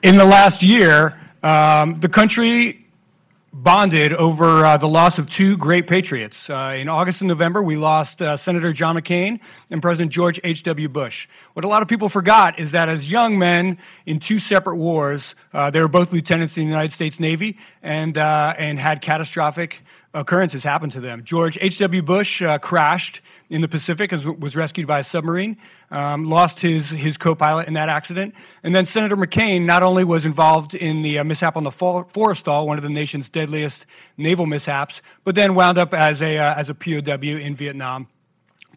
In the last year, the country bonded over the loss of two great patriots. In August and November, we lost Senator John McCain and President George H.W. Bush. What a lot of people forgot is that as young men in two separate wars, they were both lieutenants in the United States Navy and had catastrophic occurrences happen to them. George H.W. Bush crashed in the Pacific and was rescued by a submarine, lost his co-pilot in that accident. And then Senator McCain not only was involved in the mishap on the Forrestal, one of the nation's deadliest naval mishaps, but then wound up as a POW in Vietnam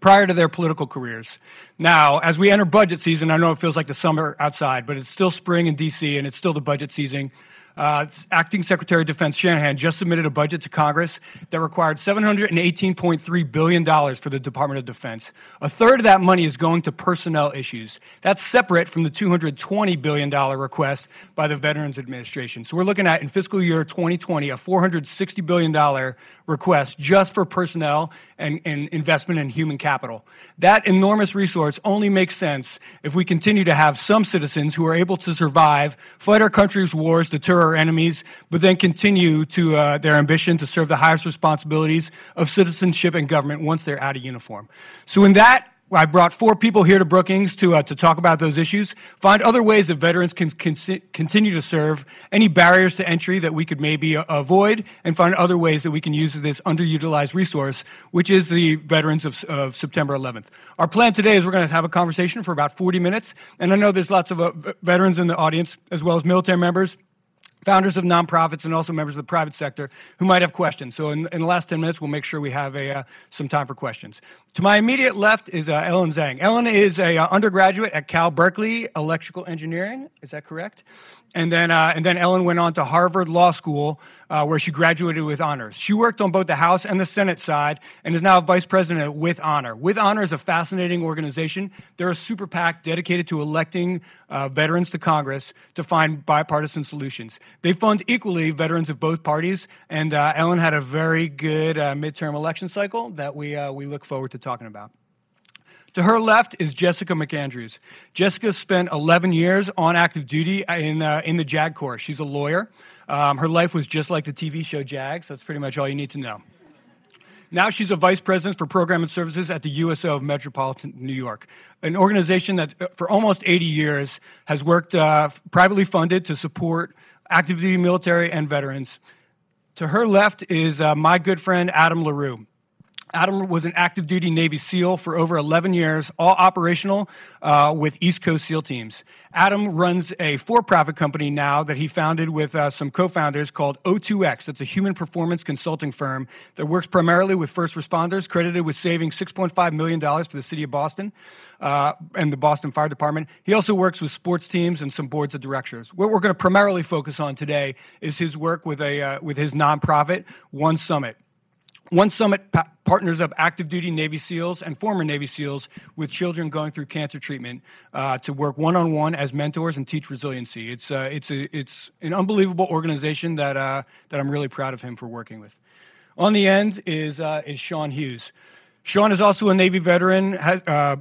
prior to their political careers. Now, as we enter budget season, I know it feels like the summer outside, but it's still spring in D.C. and it's still the budget season. Acting Secretary of Defense Shanahan just submitted a budget to Congress that required $718.3 billion for the Department of Defense. A third of that money is going to personnel issues. That's separate from the $220 billion request by the Veterans Administration. So we're looking at, in fiscal year 2020, a $460 billion request just for personnel and investment in human capital. That enormous resource only makes sense if we continue to have some citizens who are able to survive, fight our country's wars, deter our enemies, but then continue to their ambition to serve the highest responsibilities of citizenship and government once they're out of uniform. So in that, I brought four people here to Brookings to talk about those issues, find other ways that veterans can continue to serve, any barriers to entry that we could maybe avoid, and find other ways that we can use this underutilized resource, which is the veterans of September 11th. Our plan today is we're going to have a conversation for about 40 minutes, and I know there's lots of veterans in the audience, as well as military members, founders of nonprofits, and also members of the private sector who might have questions. So in the last 10 minutes, we'll make sure we have some time for questions. To my immediate left is Ellen Zhang. Ellen is an undergraduate at Cal Berkeley Electrical Engineering. Is that correct? And then Ellen went on to Harvard Law School, where she graduated with honors. She worked on both the House and the Senate side and is now vice president With Honor. With Honor is a fascinating organization. They're a super PAC dedicated to electing veterans to Congress to find bipartisan solutions. They fund equally veterans of both parties, and Ellen had a very good midterm election cycle that we look forward to talking about. To her left is Jessica McAndrews. Jessica spent 11 years on active duty in the JAG Corps. She's a lawyer. Her life was just like the TV show JAG, so that's pretty much all you need to know. Now she's a vice president for program and services at the USO of Metropolitan New York, an organization that for almost 80 years has worked privately funded to support active duty military and veterans. To her left is my good friend Adam LaRue. Adam was an active duty Navy SEAL for over 11 years, all operational with East Coast SEAL teams. Adam runs a for-profit company now that he founded with some co-founders called O2X. That's a human performance consulting firm that works primarily with first responders, credited with saving $6.5 million for the city of Boston and the Boston Fire Department. He also works with sports teams and some boards of directors. What we're going to primarily focus on today is his work with his nonprofit, One Summit. One Summit partners up active duty Navy SEALs and former Navy SEALs with children going through cancer treatment to work one-on-one as mentors and teach resiliency. It's an unbelievable organization that I'm really proud of him for working with. On the end is Sean Hughes. Sean is also a Navy veteran,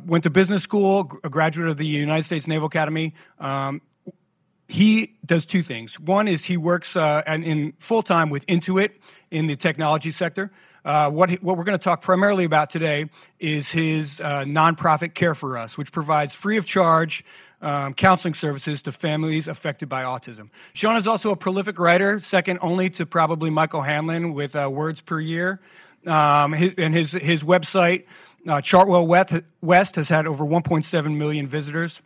went to business school, a graduate of the United States Naval Academy. He does two things. One is he works in full-time with Intuit in the technology sector. What we're going to talk primarily about today is his nonprofit Care for Us, which provides free of charge counseling services to families affected by autism. Sean is also a prolific writer, second only to probably Michael Hanlon with words per year. His website, Chartwell West, has had over 1.7 million visitors,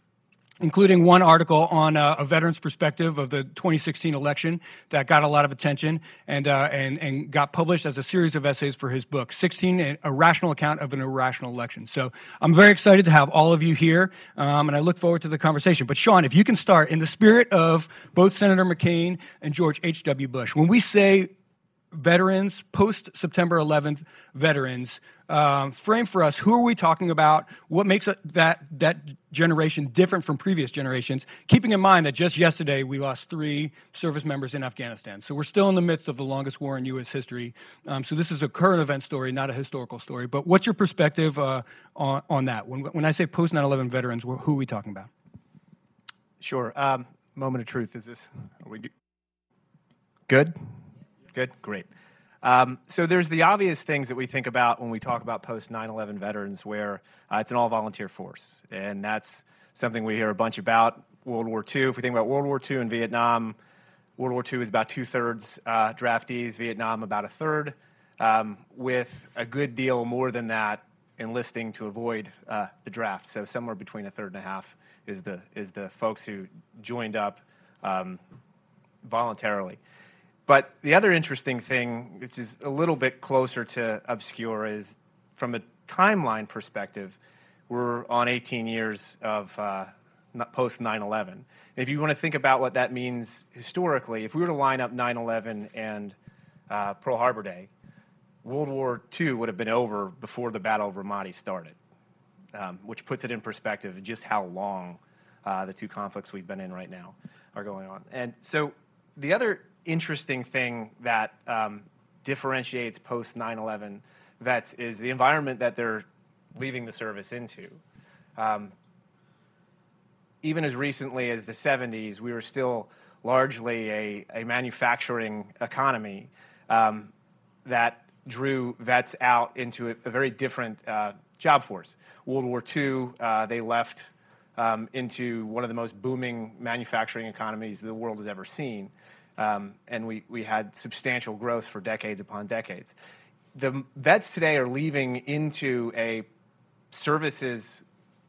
including one article on a veteran's perspective of the 2016 election that got a lot of attention and got published as a series of essays for his book, 16, A Rational Account of an Irrational Election. So I'm very excited to have all of you here, and I look forward to the conversation. But Sean, if you can start, in the spirit of both Senator McCain and George H.W. Bush, when we say veterans, post-September 11th veterans, frame for us, who are we talking about? What makes that generation different from previous generations? Keeping in mind that just yesterday we lost 3 service members in Afghanistan. So we're still in the midst of the longest war in U.S. history. So this is a current event story, not a historical story. But what's your perspective on that? When I say post-9/11 veterans, who are we talking about? Sure. moment of truth. Is this? Are we good? Good? Great. So there's the obvious things that we think about when we talk about post 9/11 veterans, where it's an all-volunteer force, and that's something we hear a bunch about. World War II, if we think about World War II and Vietnam, World War II is about 2/3 draftees, Vietnam about 1/3, with a good deal more than that enlisting to avoid the draft. So somewhere between 1/3 and 1/2 is the folks who joined up voluntarily. But the other interesting thing, which is a little bit closer to obscure, is from a timeline perspective, we're on 18 years of post 9/11. If you want to think about what that means historically, if we were to line up 9/11 and Pearl Harbor Day, World War II would have been over before the Battle of Ramadi started, which puts it in perspective of just how long the two conflicts we've been in right now are going on. And so the other interesting thing that differentiates post 9/11 vets is the environment that they're leaving the service into. Even as recently as the 70s, we were still largely a manufacturing economy that drew vets out into a very different job force. World War II, they left into one of the most booming manufacturing economies the world has ever seen. And we had substantial growth for decades upon decades. The vets today are leaving into a services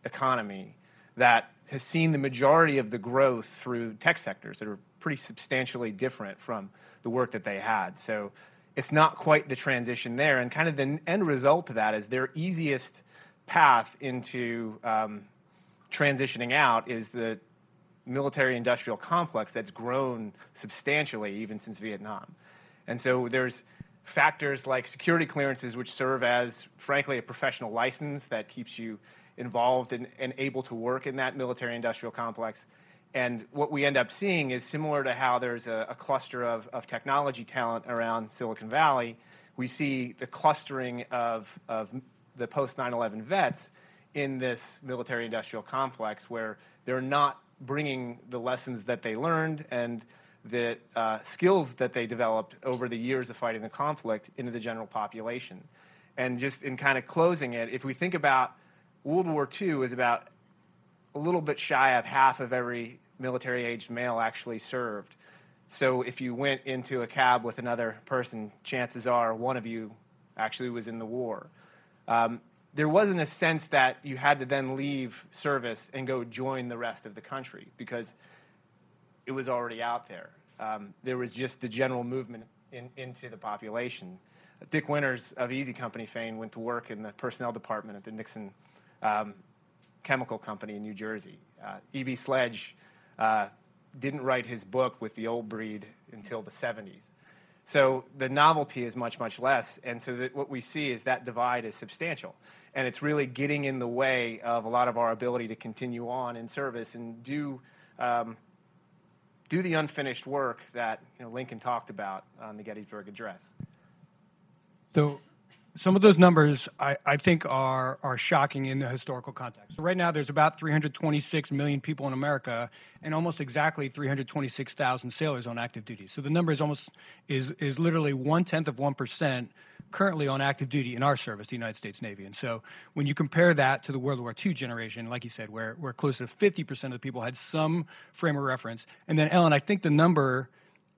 economy that has seen the majority of the growth through tech sectors that are pretty substantially different from the work that they had. So it's not quite the transition there. And kind of the end result of that is their easiest path into transitioning out is the military-industrial complex that's grown substantially even since Vietnam. And so there's factors like security clearances, which serve as, frankly, a professional license that keeps you involved and able to work in that military-industrial complex. And what we end up seeing is similar to how there's a cluster of technology talent around Silicon Valley. We see the clustering of the post-9/11 vets in this military-industrial complex where they're not bringing the lessons that they learned and the skills that they developed over the years of fighting the conflict into the general population. And just in kind of closing it, if we think about World War II is about a little bit shy of half of every military-aged male actually served. So if you went into a cab with another person, chances are one of you actually was in the war. There wasn't a sense that you had to then leave service and go join the rest of the country because it was already out there. There was just the general movement into the population. Dick Winters of Easy Company fame went to work in the personnel department at the Nixon chemical company in New Jersey. E.B. Sledge didn't write his book with the old breed until the 70s. So the novelty is much, much less. And so that what we see is that divide is substantial. And it's really getting in the way of a lot of our ability to continue on in service and do the unfinished work that Lincoln talked about on the Gettysburg Address. So some of those numbers I think are shocking in the historical context. So right now there's about 326 million people in America and almost exactly 326,000 sailors on active duty. So the number is literally 1/10 currently on active duty in our service, the United States Navy. And so when you compare that to the World War II generation, like you said, where close to 50% of the people had some frame of reference. And then Ellen, I think the number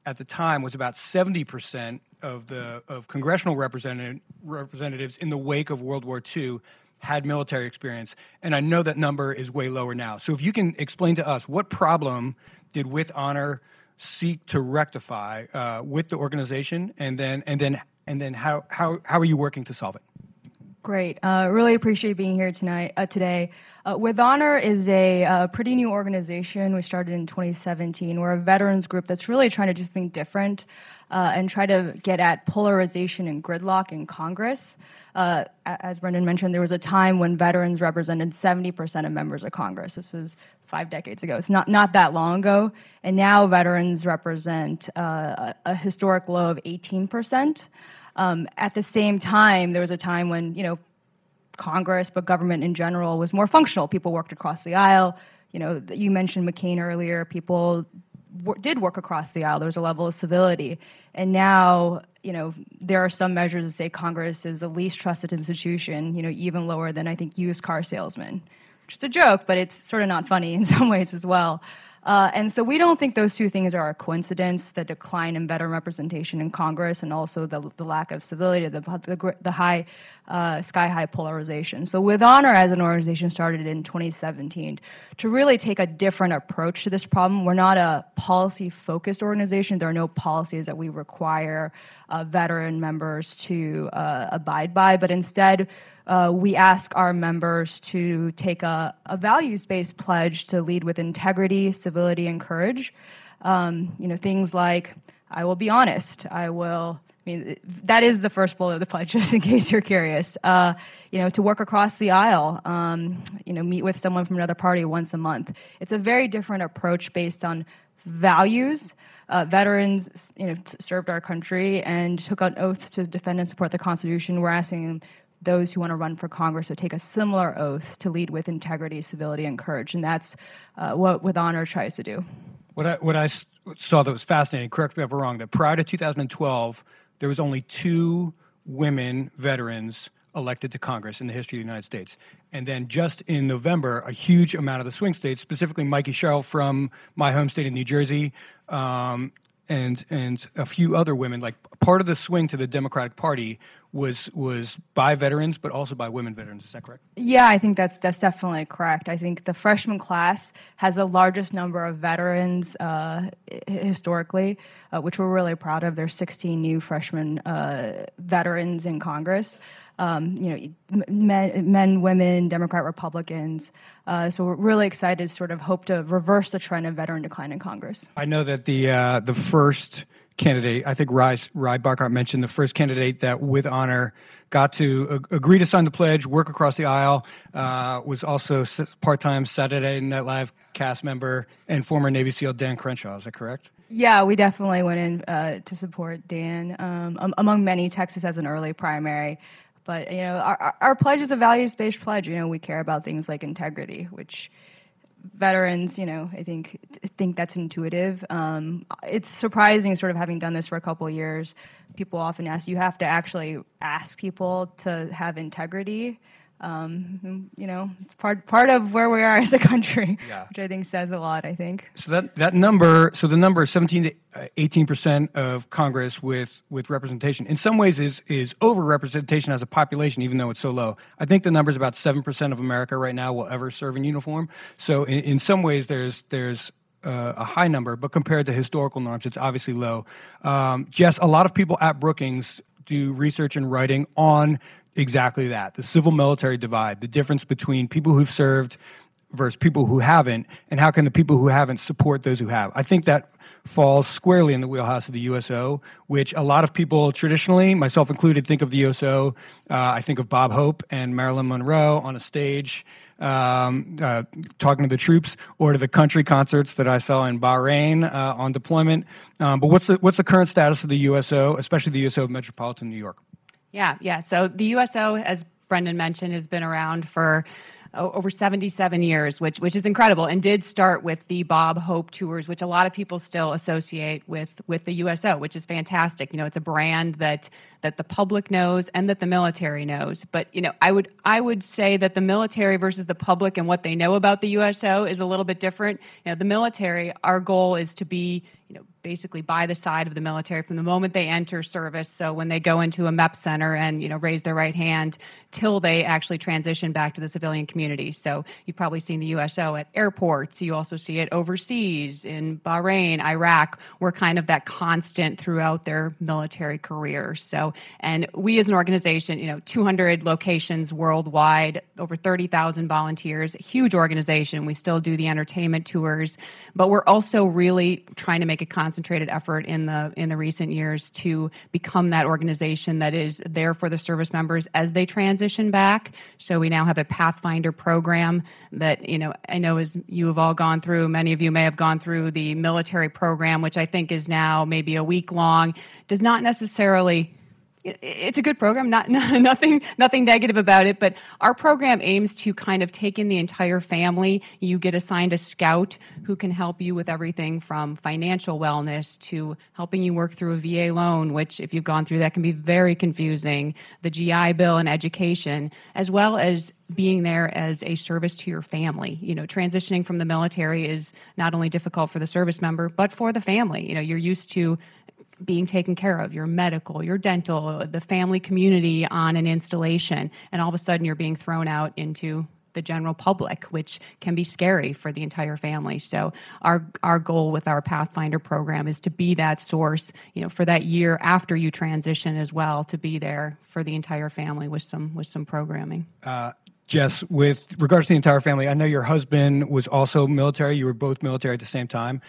at the time was about 70% of congressional representatives in the wake of World War II had military experience, and I know that number is way lower now. So if you can explain to us, what problem did With Honor seek to rectify with the organization, and then how are you working to solve it? Great. Really appreciate being here today. With Honor is a pretty new organization. We started in 2017. We're a veterans group that's really trying to do something different and try to get at polarization and gridlock in Congress. As Brendan mentioned, there was a time when veterans represented 70% of members of Congress. This was 5 decades ago. It's not that long ago. And now veterans represent a historic low of 18%. At the same time, there was a time when, Congress, but government in general was more functional. People worked across the aisle. You mentioned McCain earlier. People did work across the aisle. There was a level of civility. And now, there are some measures that say Congress is the least trusted institution, even lower than, I think, used car salesmen, which is a joke, but it's sort of not funny in some ways as well. And so we don't think those two things are a coincidence, the decline in veteran representation in Congress and also the lack of civility, the high, sky-high polarization. So With Honor as an organization started in 2017 to really take a different approach to this problem. We're not a policy-focused organization. There are no policies that we require veteran members to abide by, but instead we ask our members to take a values-based pledge to lead with integrity, civility, and courage. Things like, I will be honest, that is the first bullet of the pledge, just in case you're curious. To work across the aisle, meet with someone from another party once a month. It's a very different approach based on values. Veterans, served our country and took an oath to defend and support the Constitution. We're asking those who want to run for Congress to take a similar oath to lead with integrity, civility, and courage, and that's what With Honor tries to do. What I saw that was fascinating, correct me if I'm wrong, that prior to 2012, there was only 2 women veterans elected to Congress in the history of the United States. And then just in November, a huge amount of the swing states, specifically Mikey Sherrill from my home state of New Jersey, and a few other women, like part of the swing to the Democratic Party was by veterans, but also by women veterans. Is that correct? Yeah, I think that's definitely correct. I think the freshman class has the largest number of veterans historically, which we're really proud of. There's 16 new freshman veterans in Congress. Men, women, Democrat, Republicans. So we're really excited to sort of hope to reverse the trend of veteran decline in Congress. I know that the first candidate, I think Ry Barkart mentioned the first candidate that With Honor got to agree to sign the pledge, work across the aisle, was also part-time Saturday Night Live cast member and former Navy SEAL Dan Crenshaw. Is that correct? Yeah, we definitely went in to support Dan. Among many, Texas has an early primary. But, our pledge is a values-based pledge. We care about things like integrity, which veterans, I think that's intuitive. It's surprising, sort of having done this for a couple of years. People often ask, you have to actually ask people to have integrity. It's part of where we are as a country, which I think says a lot, I think. So the number 17 to 18% of Congress with representation, in some ways is over-representation as a population, even though it's so low. I think the number is about 7% of America right now will ever serve in uniform. So in some ways there's a high number, but compared to historical norms, it's obviously low. Jess, a lot of people at Brookings do research and writing on exactly that, the civil-military divide, the difference between people who've served versus people who haven't, and how can the people who haven't support those who have. I think that falls squarely in the wheelhouse of the USO, which a lot of people traditionally, myself included, think of the USO. I think of Bob Hope and Marilyn Monroe on a stage talking to the troops, or to the country concerts that I saw in Bahrain on deployment. But what's the current status of the USO, especially the USO of Metropolitan New York? Yeah. So the USO, as Brendan mentioned, has been around for over 77 years, which is incredible, and did start with the Bob Hope tours, which a lot of people still associate with the USO, which is fantastic. It's a brand that the public knows and that the military knows. But I would say that the military versus the public and what they know about the USO is a little bit different. The military, our goal is to be basically by the side of the military from the moment they enter service. So when they go into a MEP center and, raise their right hand till they actually transition back to the civilian community. So you've probably seen the USO at airports. You also see it overseas in Bahrain, Iraq. We're kind of that constant throughout their military career. So, and we as an organization, 200 locations worldwide, over 30,000 volunteers, huge organization. We still do the entertainment tours, but we're also really trying to make a concentrated effort in the recent years to become that organization that is there for the service members as they transition back. So we now have a Pathfinder program that, I know as you have all gone through, many of you may have gone through the military program, which I think is now maybe a week long, does not necessarily it's a good program, nothing negative about it, but our program aims to kind of take in the entire family. You get assigned a scout who can help you with everything from financial wellness to helping you work through a VA loan, which if you've gone through that can be very confusing, the GI Bill and education, as well as being there as a service to your family. Transitioning from the military is not only difficult for the service member, but for the family. You're used to being taken care of, your medical, your dental, the family community on an installation, and all of a sudden you're being thrown out into the general public, which can be scary for the entire family. So our goal with our Pathfinder program is to be that source, for that year after you transition as well, to be there for the entire family with some programming. Jess, with regards to the entire family, I know your husband was also military. You were both military at the same time.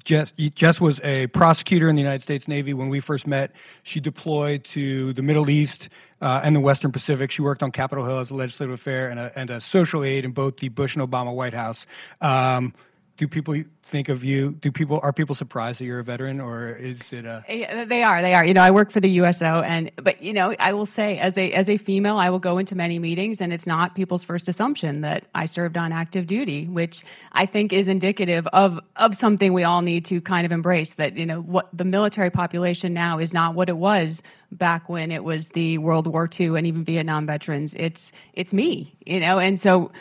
Jess was a prosecutor in the United States Navy when we first met. She deployed to the Middle East and the Western Pacific. She worked on Capitol Hill as a legislative affair and a social aide in both the Bush and Obama White House. Do people think of you? Are people surprised that you're a veteran, or is it a? They are. I work for the USO, but I will say, as a female, I will go into many meetings, and it's not people's first assumption that I served on active duty, which I think is indicative of something we all need to kind of embrace. That what the military population now is not what it was back when it was the World War II and even Vietnam veterans. It's me, and so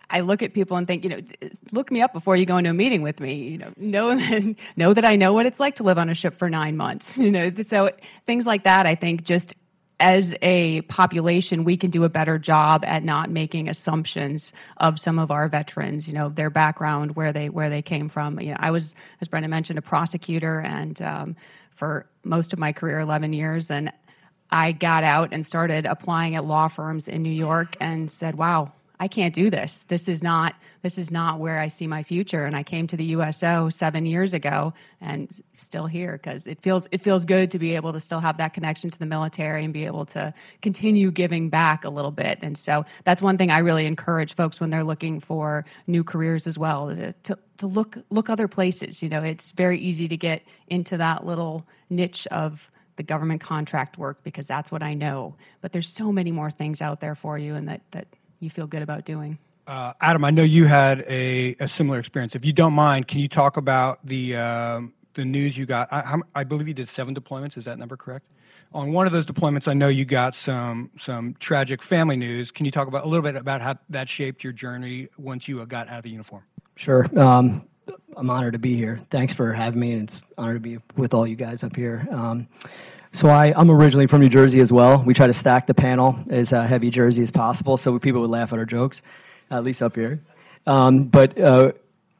I look at people and think, look me up before you go into a meeting with me. Know that I know what it's like to live on a ship for 9 months. So things like that. I think just as a population, we can do a better job at not making assumptions of some of our veterans. Their background, where they came from. I was, as Brendan mentioned, a prosecutor, and for most of my career, 11 years, and I got out and started applying at law firms in New York, and said, "Wow, I can't do this. This is not where I see my future." And I came to the USO 7 years ago, and still here, because it feels good to be able to still have that connection to the military and be able to continue giving back a little bit. And so that's one thing I really encourage folks when they're looking for new careers as well, to look other places. It's very easy to get into that little niche of the government contract work, because that's what I know. But there's so many more things out there for you, and that you feel good about doing. Adam, I know you had a similar experience. If you don't mind, can you talk about the news you got? I believe you did 7 deployments. Is that number correct? On one of those deployments, I know you got some tragic family news. Can you talk a little bit about how that shaped your journey once you got out of the uniform? Sure. I'm honored to be here. Thanks for having me, and it's an honor to be with all you guys up here. So I'm originally from New Jersey as well. We try to stack the panel as heavy Jersey as possible so people would laugh at our jokes, at least up here. But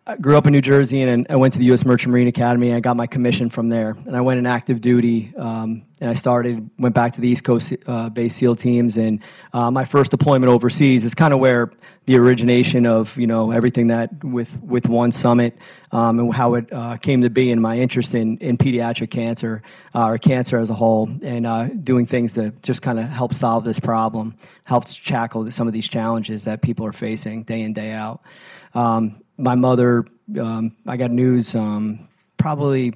I grew up in New Jersey, and I went to the U.S. Merchant Marine Academy, and I got my commission from there. And I went in active duty, and I went back to the East Coast base SEAL teams. And my first deployment overseas is kind of where the origination of everything that with One Summit and how it came to be, and my interest in pediatric cancer or cancer as a whole, and doing things to just kind of help solve this problem, helps tackle some of these challenges that people are facing day in, day out. My mother, I got news probably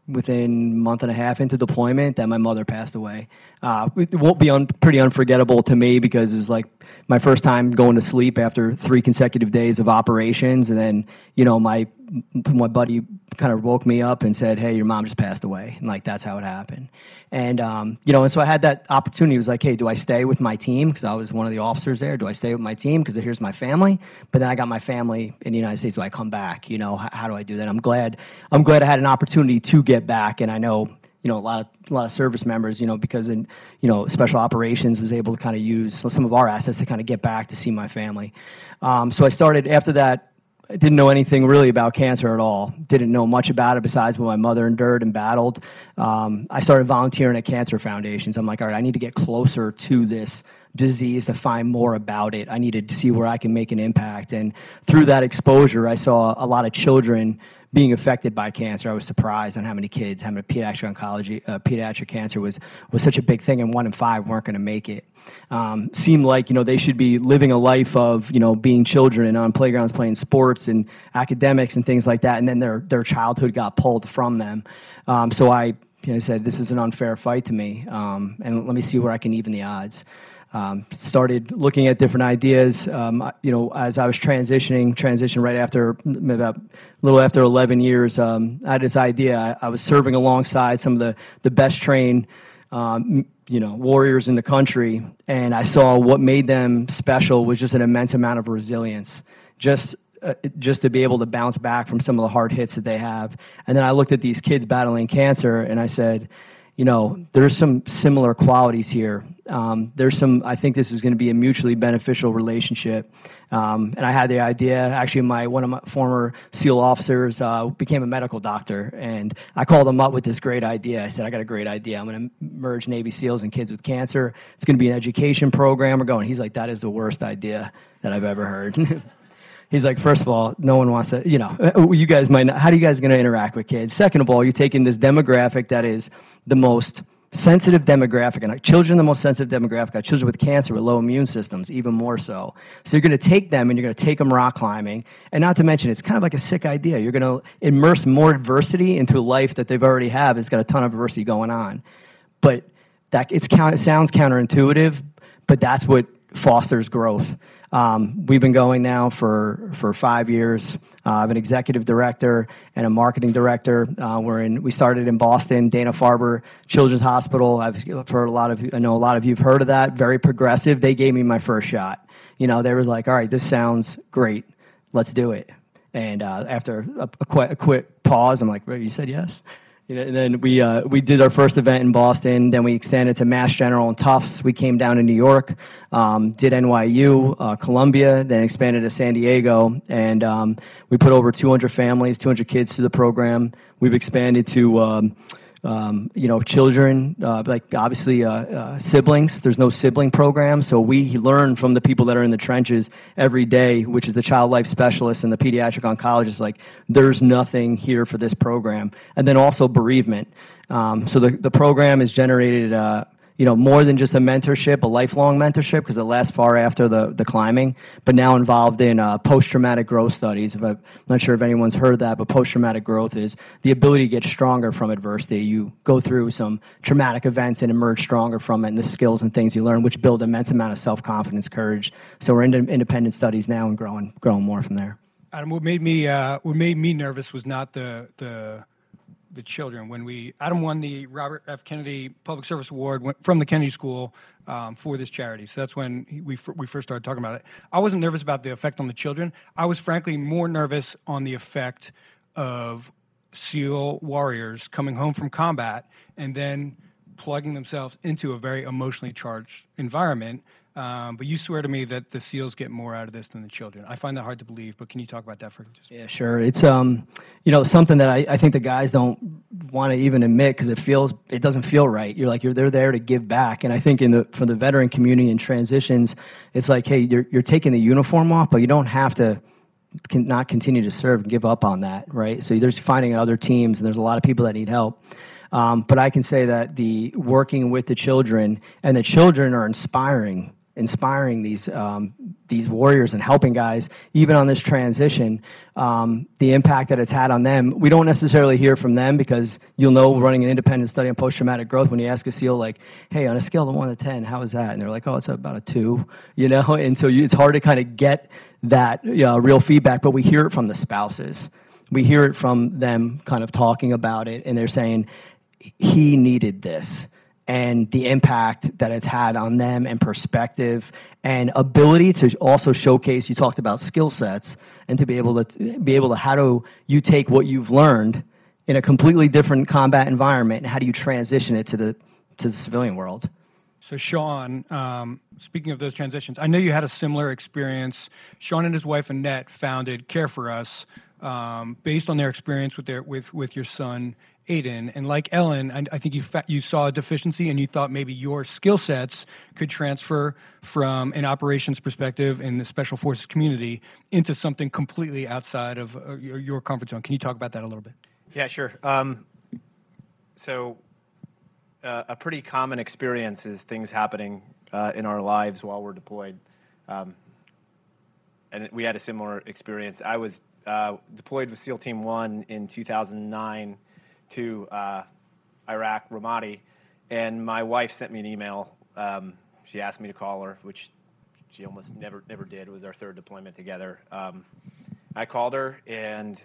within a month and a half into deployment that my mother passed away. It won't be pretty unforgettable to me, because it was like my first time going to sleep after 3 consecutive days of operations, and then my buddy kind of woke me up and said, "Hey, your mom just passed away," and that's how it happened. And and so I had that opportunity. It was like, "Hey, do I stay with my team?" Because I was one of the officers there. Do I stay with my team because here's my family? But then I got my family in the United States. Do I come back? How do I do that? I'm glad I had an opportunity to get back, and I know a lot of service members, because in special operations was able to kind of use some of our assets to kind of get back to see my family. So I started after that. I didn't know anything really about cancer at all. Didn't know much about it besides what my mother endured and battled. I started volunteering at cancer foundations. I'm like, all right, I need to get closer to this disease to find more about it. I needed to see where I can make an impact. And through that exposure, I saw a lot of children being affected by cancer. I was surprised on how many pediatric cancer was such a big thing, and 1 in 5 weren't going to make it. Seemed like they should be living a life of being children and on playgrounds playing sports and academics and things like that, and then their childhood got pulled from them. So I I said, this is an unfair fight to me, and let me see where I can even the odds. Started looking at different ideas. As I was transitioned right after, about a little after 11 years, I had this idea. I was serving alongside some of the best trained, warriors in the country, and I saw what made them special was just an immense amount of resilience. Just to be able to bounce back from some of the hard hits that they have. And then I looked at these kids battling cancer, and I said, there's some similar qualities here. I think this is going to be a mutually beneficial relationship. And I had the idea, actually one of my former SEAL officers became a medical doctor, and I called him up with this great idea. I said, I got a great idea. I'm going to merge Navy SEALs and kids with cancer. It's going to be an education program. We're going. He's like, that is the worst idea that I've ever heard. He's like, first of all, no one wants to, you guys might not, how are you guys going to interact with kids? Second of all, you're taking this demographic that is the most sensitive demographic, and children the most sensitive demographic, children with cancer, with low immune systems, even more so. So you're going to take them and you're going to take them rock climbing, and not to mention, it's kind of like a sick idea. You're going to immerse more adversity into a life that they've already have. It's got a ton of adversity going on. But it sounds counterintuitive, but that's what fosters growth. We've been going now for 5 years. I have an executive director and a marketing director. We started in Boston, Dana-Farber Children's Hospital. I know a lot of you've heard of that. Very progressive. They gave me my first shot. They were like, all right, this sounds great. Let's do it. And after a quick pause, I'm like, well, you said yes? And then we did our first event in Boston. Then we extended to Mass General and Tufts. We came down to New York, did NYU, Columbia, then expanded to San Diego, and we put over 200 families, 200 kids to the program. We've expanded to children, like obviously siblings. There's no sibling program, so we learn from the people that are in the trenches every day, which is the child life specialist and the pediatric oncologist. Like, there's nothing here for this program. And then also bereavement. So the program has generated more than just a mentorship, a lifelong mentorship, because it lasts far after the climbing, but now involved in post-traumatic growth studies. I'm not sure if anyone's heard that, but post-traumatic growth is the ability to get stronger from adversity. You go through some traumatic events and emerge stronger from it, and the skills and things you learn, which build an immense amount of self-confidence, courage. So we're in independent studies now and growing more from there. Adam, what made me nervous was not the children. When Adam won the Robert F. Kennedy Public Service Award from the Kennedy School for this charity. So that's when we first started talking about it. I wasn't nervous about the effect on the children. I was frankly more nervous on the effect of SEAL warriors coming home from combat and then plugging themselves into a very emotionally charged environment. But you swear to me that the SEALs get more out of this than the children. I find that hard to believe, but can you talk about that for just a minute? Yeah, sure. It's something that I think the guys don't want to even admit, because it doesn't feel right. They're there to give back, and I think for the veteran community and transitions, it's like, hey, you're taking the uniform off, but you don't have to not continue to serve and give up on that, right? So there's finding other teams, and there's a lot of people that need help. But I can say that the working with the children, and the children are inspiring these warriors and helping guys, even on this transition, the impact that it's had on them. We don't necessarily hear from them, because you'll know, running an independent study on post-traumatic growth, when you ask a SEAL, like, hey, on a scale of 1 to 10, how is that? And they're like, oh, it's about a 2, and so it's hard to kind of get that real feedback, but we hear it from the spouses. We hear it from them kind of talking about it, and they're saying, he needed this. And the impact that it's had on them, and perspective and ability to also showcase. You talked about skill sets, and to be able to how do you take what you've learned in a completely different combat environment, and how do you transition it to the civilian world? So Sean, speaking of those transitions, I know you had a similar experience. Sean and his wife Annette founded Care for Us based on their experience with your son Aiden, and like Ellen, I think you saw a deficiency, and you thought maybe your skill sets could transfer from an operations perspective in the Special Forces community into something completely outside of your comfort zone. Can you talk about that a little bit? Yeah, sure. So a pretty common experience is things happening in our lives while we're deployed. And we had a similar experience. I was deployed with SEAL Team 1 in 2009 to Iraq, Ramadi, and my wife sent me an email. She asked me to call her, which she almost never did. It was our third deployment together. I called her, and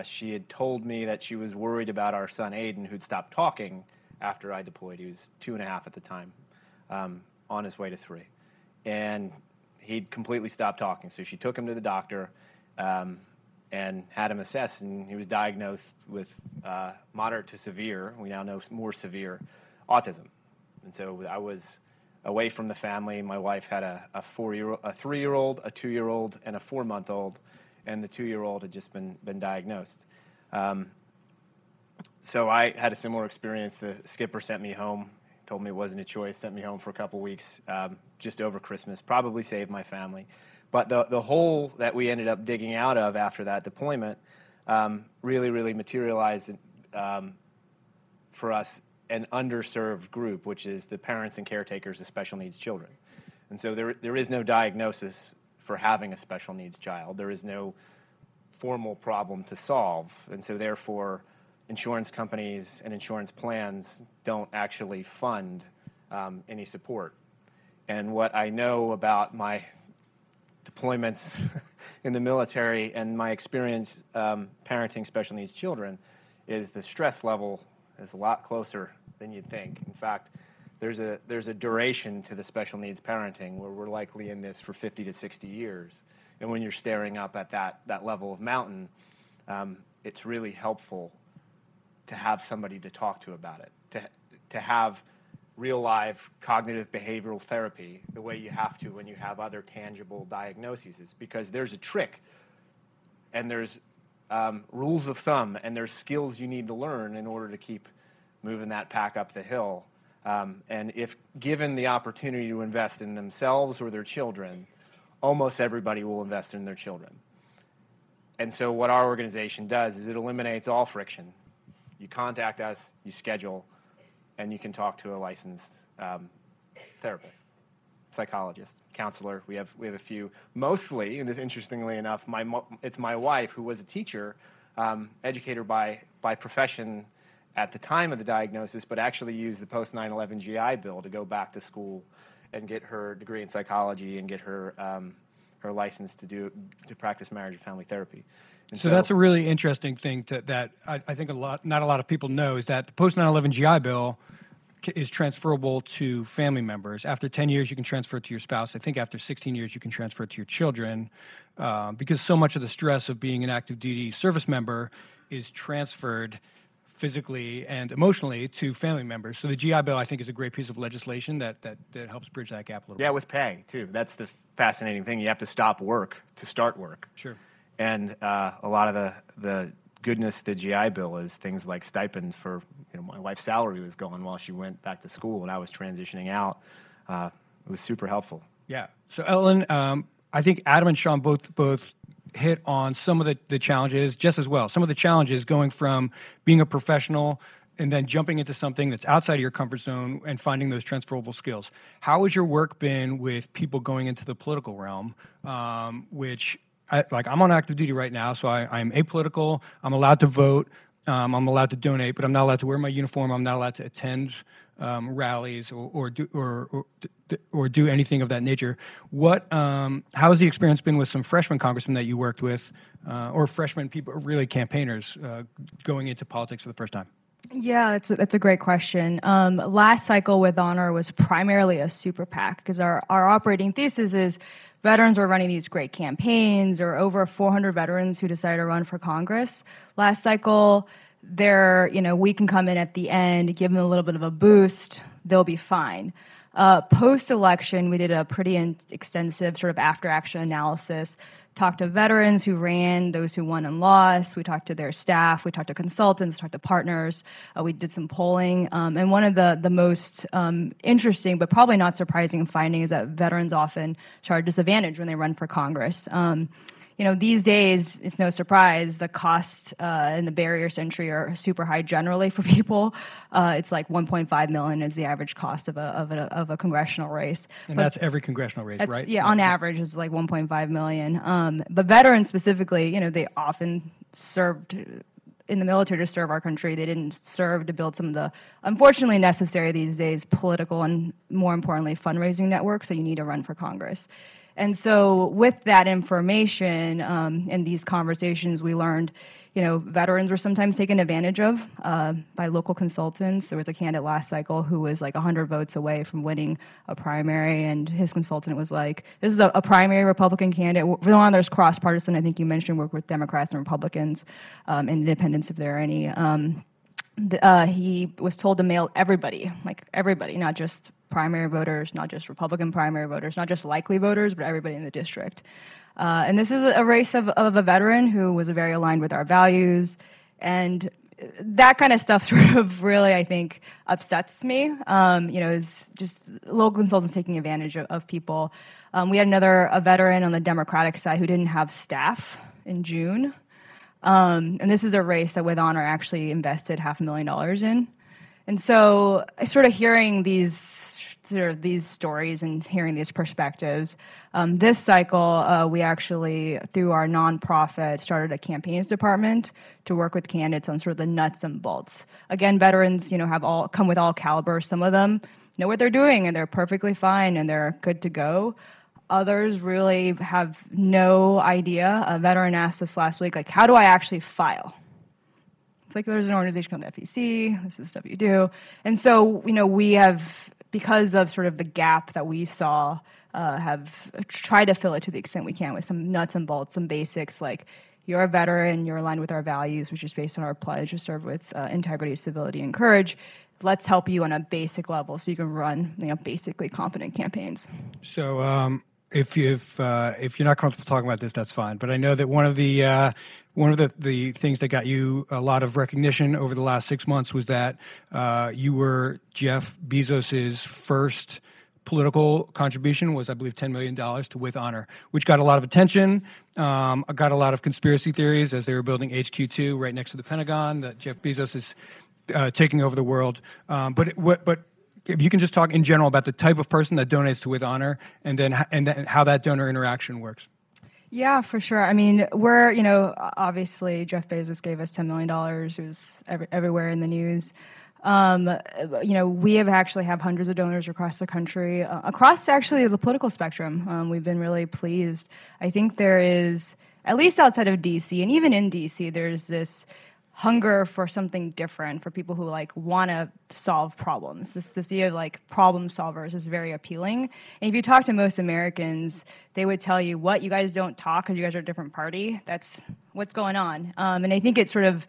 she had told me that she was worried about our son Aiden, who'd stopped talking after I deployed. He was 2.5 at the time, on his way to 3. And he'd completely stopped talking. So she took him to the doctor and had him assessed, and he was diagnosed with moderate to severe, we now know more severe, autism. And so I was away from the family. My wife had a 3-year-old, a 2-year-old, and a 4-month-old, and the 2-year-old had just been diagnosed. So I had a similar experience. The skipper sent me home, told me it wasn't a choice, sent me home for a couple weeks just over Christmas, probably saved my family. But the hole that we ended up digging out of after that deployment really materialized for us an underserved group, which is the parents and caretakers of special needs children. And so there is no diagnosis for having a special needs child. There is no formal problem to solve. And so therefore, insurance companies and insurance plans don't actually fund any support. And what I know about my deployments in the military and my experience parenting special needs children is the stress level is a lot closer than you'd think. In fact, there's a duration to the special needs parenting where we're likely in this for 50 to 60 years. And when you're staring up at that level of mountain, it's really helpful to have somebody to talk to about it, to have real live cognitive behavioral therapy the way you have to when you have other tangible diagnoses, because there's a trick and there's rules of thumb and there's skills you need to learn in order to keep moving that pack up the hill. And if given the opportunity to invest in themselves or their children, almost everybody will invest in their children. And so what our organization does is it eliminates all friction. You contact us, you schedule, and you can talk to a licensed therapist, psychologist, counselor. We have a few. Mostly, and this interestingly enough, it's my wife who was a teacher, educator by profession at the time of the diagnosis, but actually used the post 9/11 GI Bill to go back to school and get her degree in psychology and get her her license to practice marriage and family therapy. And so that's a really interesting thing that I think not a lot of people know is that the post 9/11 GI Bill is transferable to family members. After 10 years, you can transfer it to your spouse. I think after 16 years, you can transfer it to your children because so much of the stress of being an active duty service member is transferred physically and emotionally to family members. So the GI Bill, I think, is a great piece of legislation that helps bridge that gap a little bit. Yeah, with pay, too. That's the fascinating thing. You have to stop work to start work. Sure. And a lot of the goodness of the GI Bill is things like stipends for, my wife's salary was going while she went back to school and I was transitioning out. It was super helpful. Yeah. So Ellen, I think Adam and Sean both hit on some of the challenges just as well. Some of the challenges going from being a professional and then jumping into something that's outside of your comfort zone and finding those transferable skills. How has your work been with people going into the political realm, which I'm on active duty right now, so I'm apolitical. I'm allowed to vote. I'm allowed to donate, but I'm not allowed to wear my uniform. I'm not allowed to attend rallies or do anything of that nature. How has the experience been with some freshman congressmen that you worked with, or freshman people, really campaigners going into politics for the first time? Yeah, that's a great question. Last cycle with Honor was primarily a super PAC because our operating thesis is veterans are running these great campaigns. There are over 400 veterans who decided to run for Congress. Last cycle, we can come in at the end, give them a little bit of a boost, they'll be fine. Post-election, we did a pretty extensive sort of after-action analysis, talked to veterans who ran, those who won and lost. We talked to their staff. We talked to consultants, talked to partners. We did some polling. And one of the most interesting, but probably not surprising finding is that veterans often are at a disadvantage when they run for Congress. These days, it's no surprise, the cost and the barriers to entry are super high generally for people. It's like $1.5 million is the average cost of a congressional race. And that's every congressional race, right? Yeah, on average, it's like $1.5 million. But veterans specifically, they often served in the military to serve our country. They didn't serve to build some of the, unfortunately necessary these days, political and, more importantly, fundraising networks that you need to run for Congress. And so with that information in these conversations, we learned, veterans were sometimes taken advantage of by local consultants. There was a candidate last cycle who was like 100 votes away from winning a primary, and his consultant was like, this is a primary Republican candidate. For the one, there's Crossperson, I think you mentioned, work with Democrats and Republicans, and independents if there are any. He was told to mail everybody, not just primary voters, not just Republican primary voters, not just likely voters, but everybody in the district. And this is a race of a veteran who was very aligned with our values. And that kind of stuff sort of really, I think, upsets me. It's just local consultants taking advantage of people. We had a veteran on the Democratic side who didn't have staff in June. And this is a race that With Honor actually invested $500,000 in. And so sort of hearing these stories and hearing these perspectives, this cycle, we actually, through our nonprofit, started a campaigns department to work with candidates on sort of the nuts and bolts. Again, veterans, have come with all calibers. Some of them know what they're doing and they're perfectly fine and they're good to go. Others really have no idea. A veteran asked us last week, how do I actually file? It's like there's an organization called the FEC, this is stuff you do. And so, we have, because of sort of the gap that we saw, have tried to fill it to the extent we can with some nuts and bolts, some basics like you're a veteran, you're aligned with our values, which is based on our pledge to serve with integrity, civility, and courage. Let's help you on a basic level so you can run, basically competent campaigns. So if you're not comfortable talking about this, that's fine. But I know that one of the things that got you a lot of recognition over the last 6 months was that you were Jeff Bezos's first political contribution was, I believe, $10 million to With Honor, which got a lot of attention, got a lot of conspiracy theories as they were building HQ2 right next to the Pentagon, that Jeff Bezos is taking over the world. But if you can just talk in general about the type of person that donates to With Honor and then how that donor interaction works. Yeah, for sure. I mean, we're, obviously Jeff Bezos gave us $10 million. It was everywhere in the news. We have actually have hundreds of donors across the country, across actually the political spectrum. We've been really pleased. I think there is, at least outside of DC, and even in DC, there's this hunger for something different, for people who want to solve problems. This idea of problem solvers is very appealing. And if you talk to most Americans, they would tell you, what, you guys don't talk because you guys are a different party? That's what's going on. And I think it sort of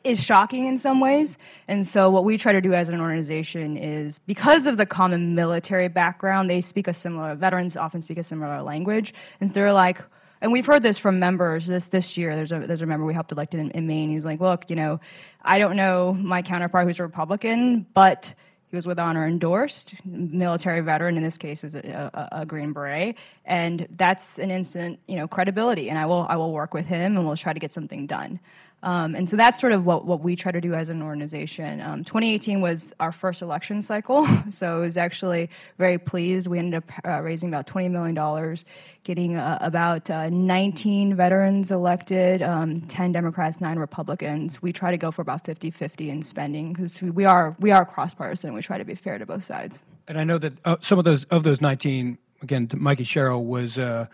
is shocking in some ways. And so what we try to do as an organization is, because of the common military background, veterans often speak a similar language. And so they're and we've heard this from members this year. There's a member we helped elect in Maine. He's like, look, I don't know my counterpart who's a Republican, but he was With Honor endorsed, military veteran, in this case was a Green Beret, and that's an instant, credibility. And I will work with him, and we'll try to get something done. And so that's sort of what we try to do as an organization. 2018 was our first election cycle, so I was actually very pleased. We ended up raising about $20 million, getting about 19 veterans elected, 10 Democrats, 9 Republicans. We try to go for about 50-50 in spending because we are cross-partisan. We try to be fair to both sides. And I know that some of those 19, again, Mikey Sherrill was a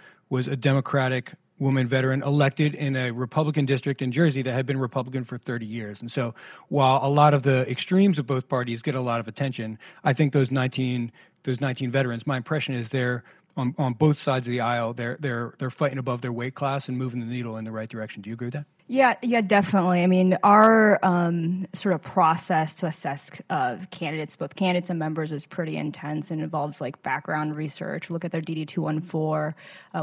Democratic woman veteran elected in a Republican district in Jersey that had been Republican for 30 years. And so while a lot of the extremes of both parties get a lot of attention, I think those 19 veterans, my impression is they're on both sides of the aisle, they're fighting above their weight class and moving the needle in the right direction. Do you agree with that? Yeah, definitely. I mean, our sort of process to assess candidates, both candidates and members, is pretty intense and involves background research. We look at their DD-214.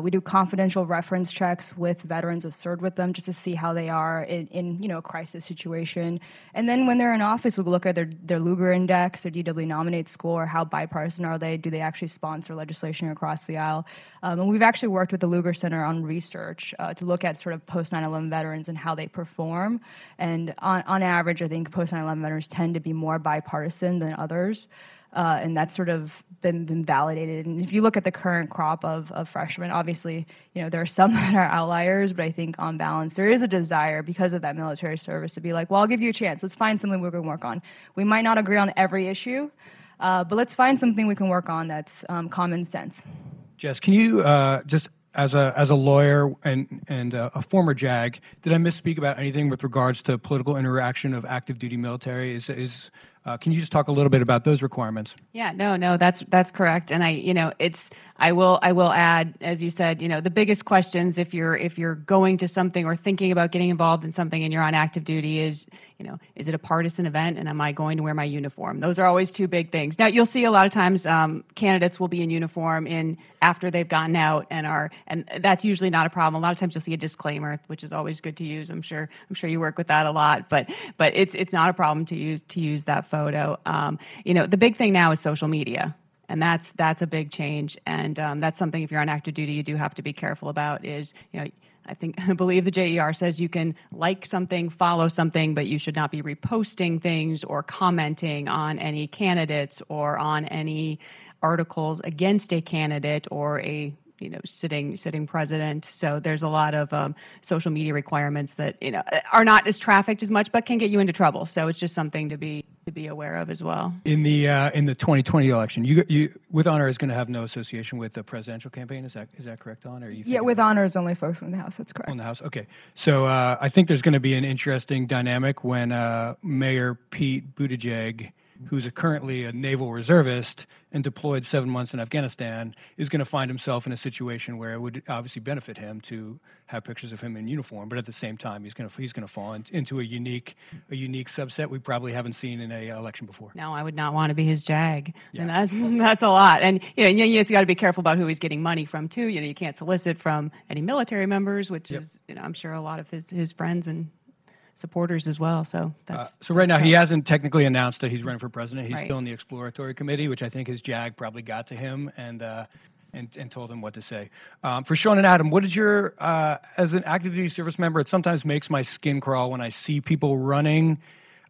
We do confidential reference checks with veterans that served with them just to see how they are in a crisis situation. And then when they're in office, we look at their Lugar Index, their DW Nominate score, how bipartisan are they? Do they actually sponsor legislation across the aisle? And we've actually worked with the Lugar Center on research to look at sort of post-9/11 veterans and how they perform. And on average, I think post-9/11 veterans tend to be more bipartisan than others. and that's sort of been validated. And if you look at the current crop of freshmen, obviously, there are some that are outliers, but I think on balance, there is a desire because of that military service to be like, well, I'll give you a chance. Let's find something we can work on. We might not agree on every issue, but let's find something we can work on that's common sense. Jess, can you just as a lawyer and a former JAG, did I misspeak about anything with regards to political interaction of active duty military? Can you just talk a little bit about those requirements? Yeah, no, that's correct. And I will add, as you said, the biggest questions if you're going to something or thinking about getting involved in something and you're on active duty is it a partisan event and am I going to wear my uniform? Those are always two big things. Now you'll see a lot of times candidates will be in uniform after they've gotten out and that's usually not a problem. A lot of times you'll see a disclaimer, which is always good to use. I'm sure you work with that a lot, but it's not a problem to use that photo. The big thing now is social media, and that's a big change, and that's something if you're on active duty you do have to be careful about. I believe the JER says you can like something, follow something, but you should not be reposting things or commenting on any candidates or on any articles against a candidate or a sitting president. So there's a lot of social media requirements that are not as trafficked as much, but can get you into trouble. So it's just something to be aware of as well. In the 2020 election, you With Honor is going to have no association with the presidential campaign. Is that correct, Honor? With Honor is only focused on the House. That's correct. On the House. Okay. So I think there's going to be an interesting dynamic when Mayor Pete Buttigieg, who's currently a naval reservist and deployed 7 months in Afghanistan, is going to find himself in a situation where it would obviously benefit him to have pictures of him in uniform, but at the same time, he's going to fall into a unique subset we probably haven't seen in an election before. No, I would not want to be his JAG, yeah. And that's a lot. And you got to be careful about who he's getting money from too. You can't solicit from any military members, which is I'm sure a lot of his friends and supporters as well. So right now he hasn't technically announced that he's running for president. He's still in the exploratory committee, which I think his JAG probably got to him and told him what to say. For Sean and Adam, what is your as an active duty service member? It sometimes makes my skin crawl when I see people running.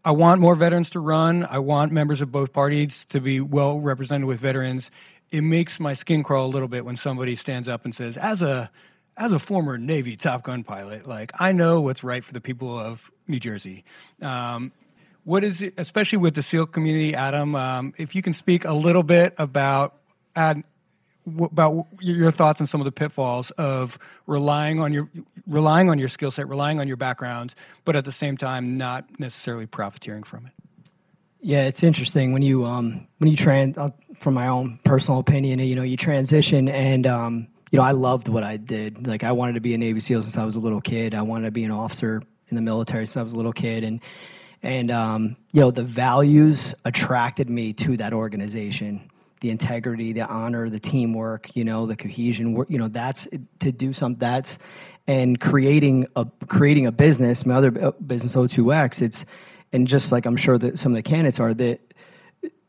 I want more veterans to run. I want members of both parties to be well represented with veterans. It makes my skin crawl a little bit when somebody stands up and says, as a former Navy Top Gun pilot, I know what's right for the people of New Jersey. What is it, especially with the SEAL community, Adam, if you can speak a little bit about your thoughts on some of the pitfalls of relying on your skill set, relying on your background, but at the same time not necessarily profiteering from it. Yeah, it's interesting when you from my own personal opinion, you transition and I loved what I did. I wanted to be a Navy SEAL since I was a little kid. I wanted to be an officer in the military since I was a little kid, and the values attracted me to that organization. The integrity, the honor, the teamwork, the cohesion. That's to do something. And creating a business. My other business, O2X. And just like I'm sure that some of the candidates are, that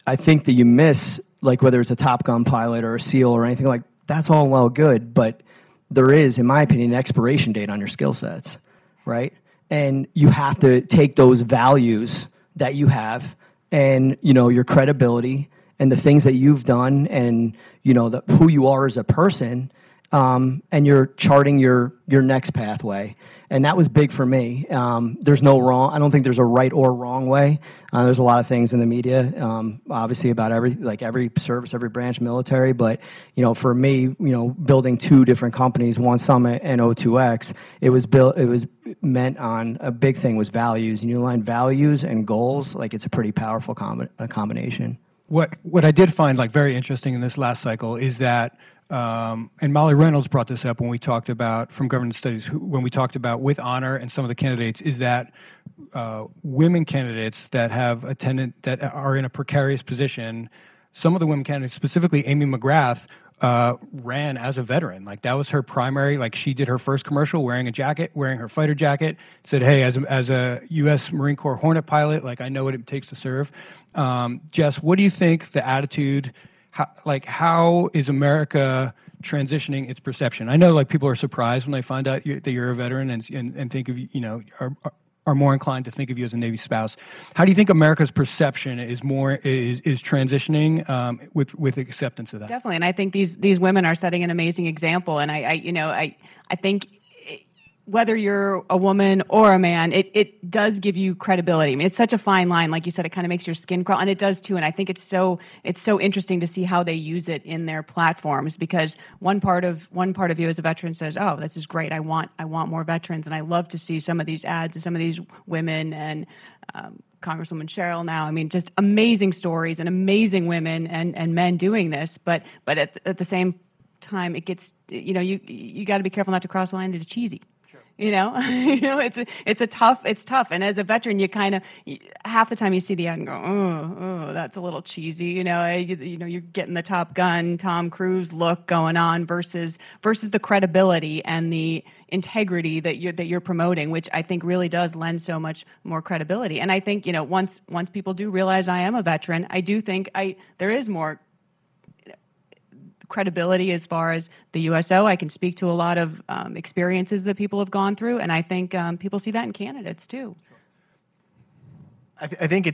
I think that you miss, whether it's a Top Gun pilot or a SEAL or anything like. That's all well good, but there is, in my opinion, an expiration date on your skill sets, right? And you have to take those values that you have and, your credibility and the things that you've done and, who you are as a person, and you're charting your next pathway. And that was big for me. There's no wrong. I don't think there's a right or wrong way. There's a lot of things in the media, obviously about every service, every branch, military. But for me, building two different companies, One Summit and O2X, it was meant on a big thing was values. And you align values and goals, it's a pretty powerful combination. What I did find very interesting in this last cycle is that. And Molly Reynolds brought this up when we talked about, from government studies, when we talked about With Honor and some of the candidates, is that women candidates that that are in a precarious position, some of the women candidates, specifically Amy McGrath, ran as a veteran. That was her primary, she did her first commercial wearing her fighter jacket, said, hey, as a U.S. Marine Corps Hornet pilot, I know what it takes to serve. Jess, what do you think the attitude... How is America transitioning its perception? I know people are surprised when they find out that you're a veteran and think of are more inclined to think of you as a Navy spouse. How do you think America's perception is transitioning with acceptance of that? Definitely, and I think these women are setting an amazing example. And I think whether you're a woman or a man, it does give you credibility. I mean, it's such a fine line, like you said. It kind of makes your skin crawl, and it does too. And I think it's so interesting to see how they use it in their platforms, because one part of you as a veteran says, "Oh, this is great. I want more veterans," and I love to see some of these ads and some of these women and Congresswoman Cheryl now. I mean, just amazing stories and amazing women and men doing this. But at the same time, it gets you got to be careful not to cross the line into cheesy. It's tough. And as a veteran, you kind of half the time you see the ad and go, oh, that's a little cheesy. You're getting the Top Gun, Tom Cruise look going on versus the credibility and the integrity that you're promoting, which I think really does lend so much more credibility. And I think once people do realize I am a veteran, I do think there is more credibility as far as the USO. I can speak to a lot of experiences that people have gone through, and I think people see that in candidates too. I think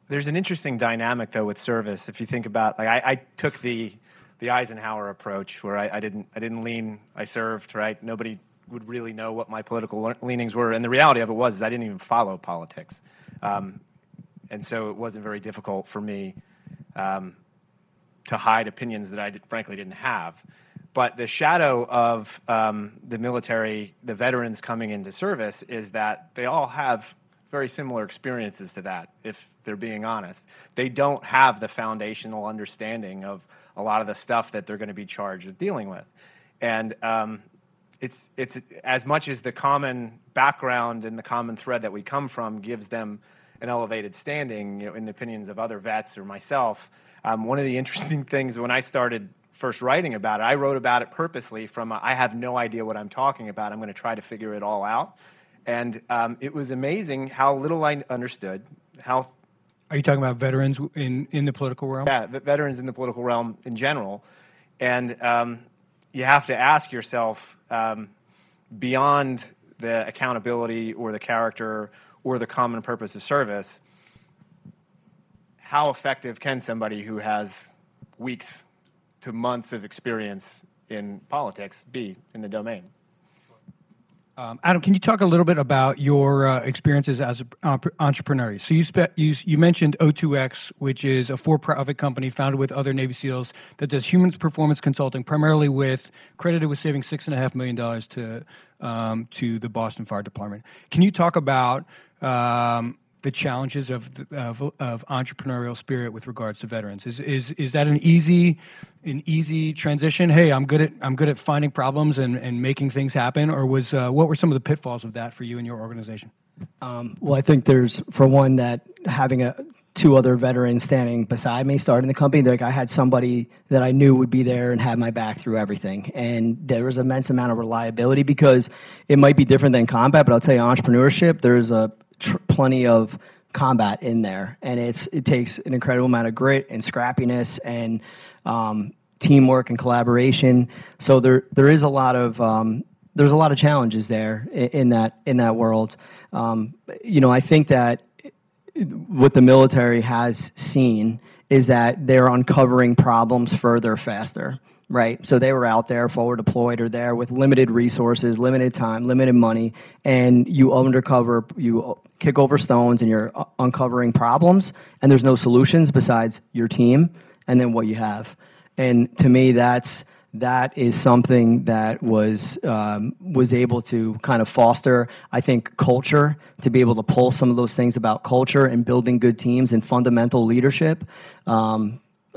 there's an interesting dynamic though with service. If you think about, I took the Eisenhower approach, where I didn't lean, I served, right? Nobody would really know what my political leanings were, and the reality of it was I didn't even follow politics, and so it wasn't very difficult for me to hide opinions that I frankly didn't have. But the shadow of the military, the veterans coming into service, is that they all have very similar experiences to that, if they're being honest. They don't have the foundational understanding of a lot of the stuff that they're going to be charged with dealing with. And it's as much as the common background and the common thread that we come from gives them an elevated standing, in the opinions of other vets or myself. One of the interesting things when I started first writing about it, I wrote about it purposely from I have no idea what I'm talking about. I'm going to try to figure it all out. And it was amazing how little I understood. Are you talking about veterans in the political realm? Yeah, veterans in the political realm in general. And you have to ask yourself, beyond the accountability or the character or the common purpose of service, how effective can somebody who has weeks to months of experience in politics be in the domain? Adam, can you talk a little bit about your experiences as an entrepreneur? So you mentioned O2X, which is a for-profit company founded with other Navy SEALs that does human performance consulting, primarily credited with saving $6.5 million to the Boston Fire Department. Can you talk about the challenges of entrepreneurial spirit with regards to veterans? Is that an easy transition? Hey, I'm good at finding problems and making things happen, or what were some of the pitfalls of that for you and your organization? Well, I think there's, for one, that having two other veterans standing beside me starting the company, I had somebody that I knew would be there and have my back through everything. And there was an immense amount of reliability, because it might be different than combat, but I'll tell you, entrepreneurship, there's plenty of combat in there, and it takes an incredible amount of grit and scrappiness and teamwork and collaboration. So there is a lot of there's a lot of challenges there in that world. I think that what the military has seen is that they're uncovering problems further, faster. Right, so they were out there, forward deployed, or there with limited resources, limited time, limited money, and you kick over stones, and you're uncovering problems, and there's no solutions besides your team and then what you have. And to me, that is something that was able to kind of foster, I think, culture, to be able to pull some of those things about culture and building good teams and fundamental leadership.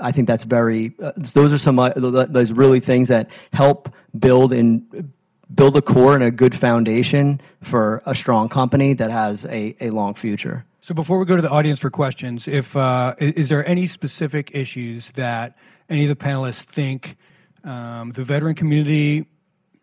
I think that's those are some those really things that help build a core and a good foundation for a strong company that has a long future. So before we go to the audience for questions, is there any specific issues that any of the panelists think the veteran community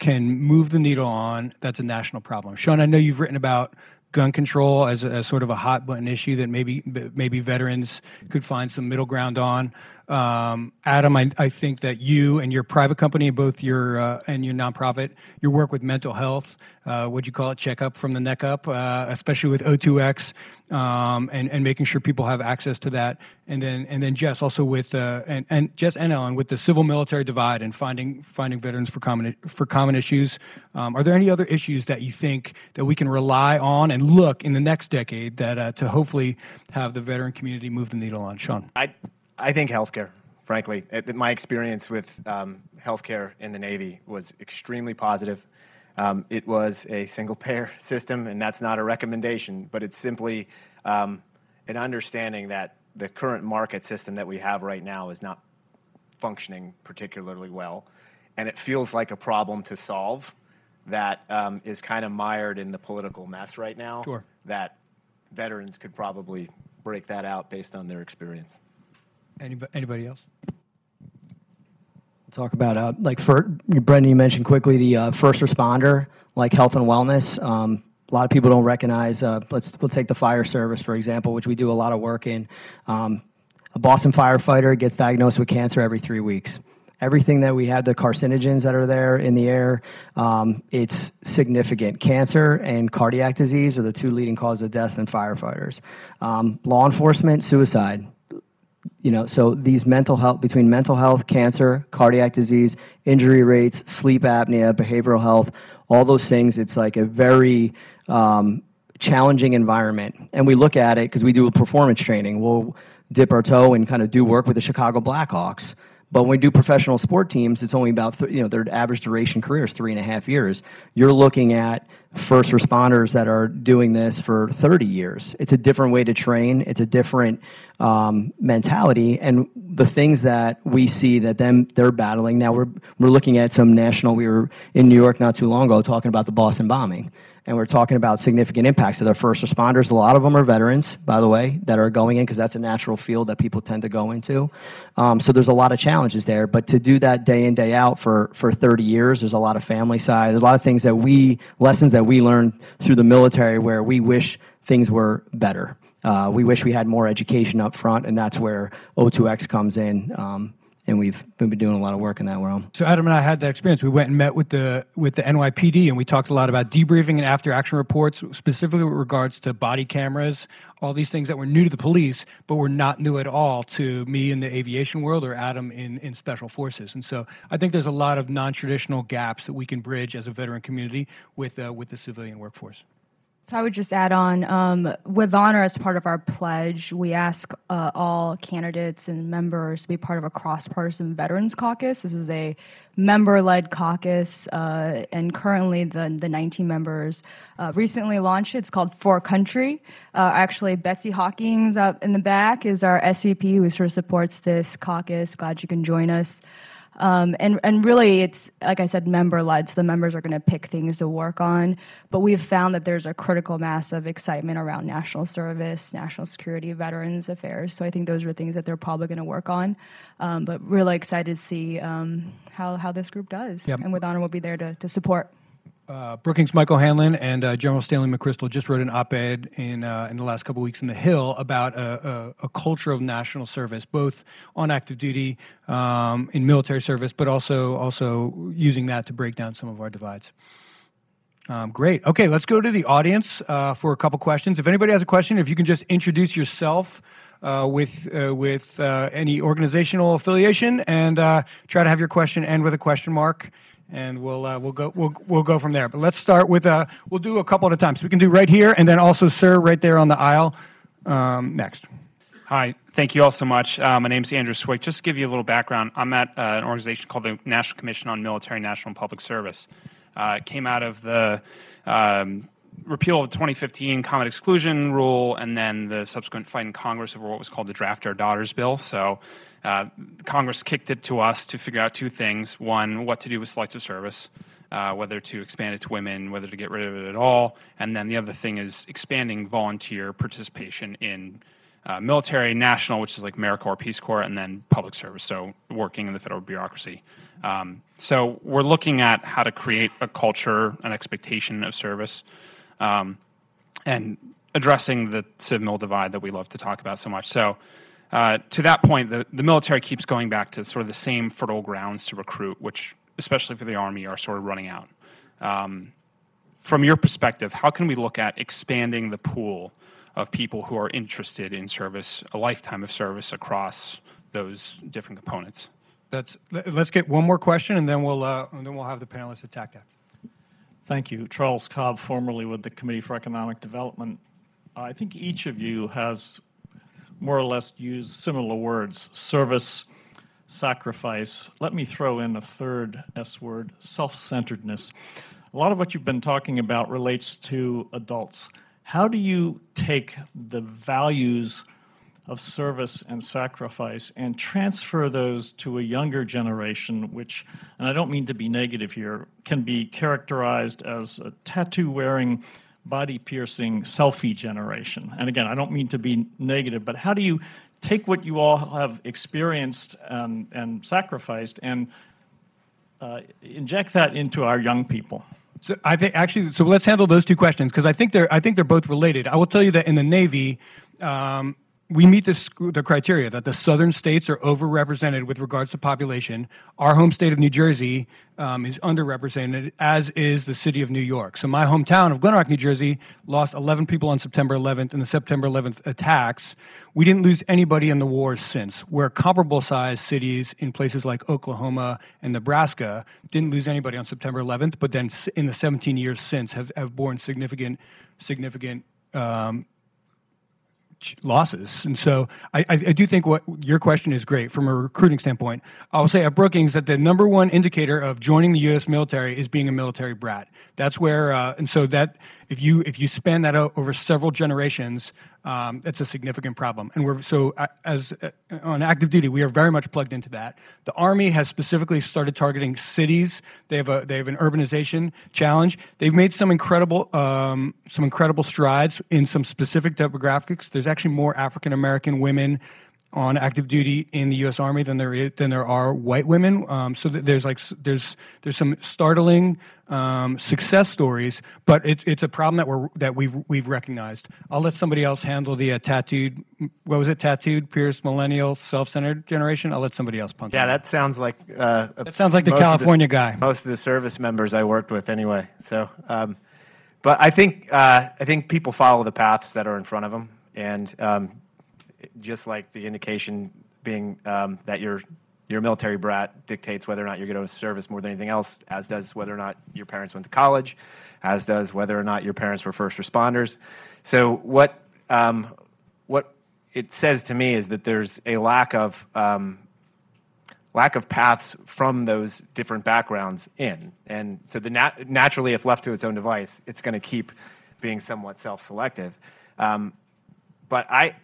can move the needle on that's a national problem? Sean, I know you've written about gun control as sort of a hot button issue that maybe veterans could find some middle ground on. Adam, I think that you and your private company, both your and your nonprofit, your work with mental health, what you call it, check up from the neck up, especially with O2X, and making sure people have access to that, and then Jess also with and Jess and Ellen with the civil military divide and finding veterans for common issues. Are there any other issues that you think that we can rely on and look in the next decade that to hopefully have the veteran community move the needle on? Sean. I think healthcare, frankly. My experience with healthcare in the Navy was extremely positive. It was a single-payer system, and that's not a recommendation, but it's simply an understanding that the current market system that we have right now is not functioning particularly well, and it feels like a problem to solve that is kind of mired in the political mess right now. Sure. That veterans could probably break that out based on their experience. Anybody else? Talk about Brendan, you mentioned quickly the first responder, like health and wellness. A lot of people don't recognize. We'll take the fire service for example, which we do a lot of work in. A Boston firefighter gets diagnosed with cancer every 3 weeks. Everything that we had, the carcinogens that are there in the air, it's significant. Cancer and cardiac disease are the two leading causes of death in firefighters. Law enforcement, suicide. So these between mental health, cancer, cardiac disease, injury rates, sleep apnea, behavioral health, all those things, it's like a very challenging environment. And we look at it because we do a performance training. We'll dip our toe and kind of do work with the Chicago Blackhawks. But when we do professional sport teams, it's only about, their average duration career is 3.5 years. You're looking at first responders that are doing this for 30 years. It's a different way to train. It's a different mentality. And the things that we see that they're battling, now we're looking at some national, we were in New York not too long ago talking about the Boston bombing. And we're talking about significant impacts of their first responders. A lot of them are veterans, by the way, that are going in because that's a natural field that people tend to go into. So there's a lot of challenges there. But to do that day in, day out for 30 years, there's a lot of family side. There's a lot of things lessons that we learned through the military where we wish things were better. We wish we had more education up front, and that's where O2X comes in. And we've been doing a lot of work in that realm. So Adam and I had that experience. We went and met with the NYPD, and we talked a lot about debriefing and after-action reports, specifically with regards to body cameras, all these things that were new to the police, but were not new at all to me in the aviation world or Adam in special forces. And so I think there's a lot of non-traditional gaps that we can bridge as a veteran community with the civilian workforce. So I would just add on, with honor as part of our pledge, we ask all candidates and members to be part of a Crossperson Veterans Caucus. This is a member-led caucus, and currently the 19 members recently launched. It's called For Country. Actually, Betsy Hawkins out in the back is our SVP who sort of supports this caucus. Glad you can join us. And really, it's, like I said, member-led, so the members are going to pick things to work on. But we've found that there's a critical mass of excitement around national service, national security, veterans affairs. So I think those are things that they're probably going to work on. But really excited to see how this group does. Yep. And with honor, we'll be there to support. Brookings, Michael Hanlon, and General Stanley McChrystal just wrote an op-ed in the last couple of weeks in The Hill about a culture of national service, both on active duty, in military service, but also using that to break down some of our divides. Great. Okay, let's go to the audience for a couple questions. If anybody has a question, if you can just introduce yourself with any organizational affiliation and try to have your question end with a question mark. And we'll go from there. But let's start with we'll do a couple at a time. So we can do right here, and then also sir right there on the aisle next. Hi, thank you all so much. My name's Andrew Swick. Just to give you a little background, I'm at an organization called the National Commission on Military, National, and Public Service. It came out of the repeal of the 2015 Combat Exclusion Rule, and then the subsequent fight in Congress over what was called the Draft Our Daughters Bill. So Congress kicked it to us to figure out two things. One, what to do with selective service, whether to expand it to women, whether to get rid of it at all. And then the other thing is expanding volunteer participation in military, national, which is like AmeriCorps, Peace Corps, and then public service, so working in the federal bureaucracy. So we're looking at how to create a culture, an expectation of service, and addressing the civil divide that we love to talk about so much. So To that point, the military keeps going back to sort of the same fertile grounds to recruit, which, especially for the Army, are sort of running out. From your perspective, how can we look at expanding the pool of people who are interested in service, a lifetime of service across those different components? Let's get one more question, and then we'll have the panelists attack that. Thank you. Charles Cobb, formerly with the Committee for Economic Development. I think each of you has more or less used similar words: service, sacrifice. Let me throw in a third S word: self-centeredness. A lot of what you've been talking about relates to adults. How do you take the values of service and sacrifice and transfer those to a younger generation, which, and I don't mean to be negative here, can be characterized as a tattoo-wearing, body-piercing selfie generation? And again, I don't mean to be negative, but how do you take what you all have experienced and sacrificed and inject that into our young people? So I think actually, so let's handle those two questions, because I think they're both related. I will tell you that in the Navy, we meet the criteria that the southern states are overrepresented with regards to population. Our home state of New Jersey is underrepresented, as is the city of New York. So my hometown of Glen Rock, New Jersey, lost 11 people on September 11th in the September 11th attacks. We didn't lose anybody in the wars since, where comparable-sized cities in places like Oklahoma and Nebraska didn't lose anybody on September 11th, but then in the 17 years since have borne significant losses. And so I do think what your question is great from a recruiting standpoint. I will say at Brookings that the number one indicator of joining the U.S. military is being a military brat. That's where, and so that if you span that out over several generations, that's a significant problem. And on active duty, we are very much plugged into that. The Army has specifically started targeting cities. They have an urbanization challenge. They've made some incredible strides in some specific demographics. There's actually more African American women on active duty in the U.S. Army than there are white women. So there's some startling success stories, but it's a problem that we've recognized. I'll let somebody else handle the tattooed pierced millennial self-centered generation. I'll let somebody else punt. Yeah, that sounds like the California guy. Most of the service members I worked with, anyway. So, but I think people follow the paths that are in front of them, and just like the indication being that you're a military brat dictates whether or not you're going to service more than anything else, as does whether or not your parents went to college, as does whether or not your parents were first responders. So what it says to me is that there's a lack of paths from those different backgrounds in, and so naturally, if left to its own device, it's going to keep being somewhat self-selective. But I've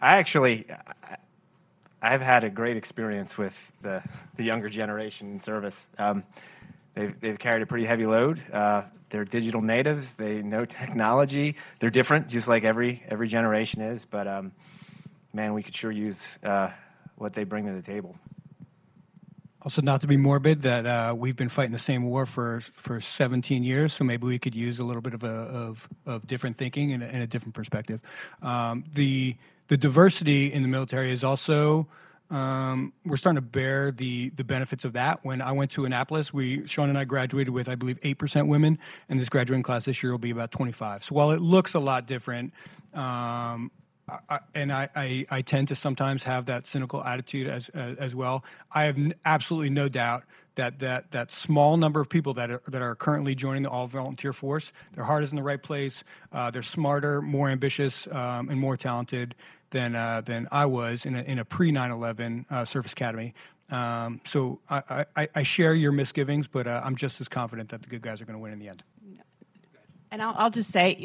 had a great experience with the younger generation in service. They've carried a pretty heavy load. They're digital natives. They know technology. They're different, just like every generation is. But man, we could sure use what they bring to the table. Also, not to be morbid, that we've been fighting the same war for 17 years, so maybe we could use a little bit of different thinking and a different perspective. The diversity in the military is also, we're starting to bear the benefits of that. When I went to Annapolis, Sean and I graduated with, I believe, 8% women, and this graduating class this year will be about 25. So while it looks a lot different, I tend to sometimes have that cynical attitude as well. I have absolutely no doubt that small number of people that are currently joining the all-volunteer force, their heart is in the right place. They're smarter, more ambitious, and more talented than I was in a pre-9/11 service academy. So I share your misgivings, but I'm just as confident that the good guys are going to win in the end. And I'll just say,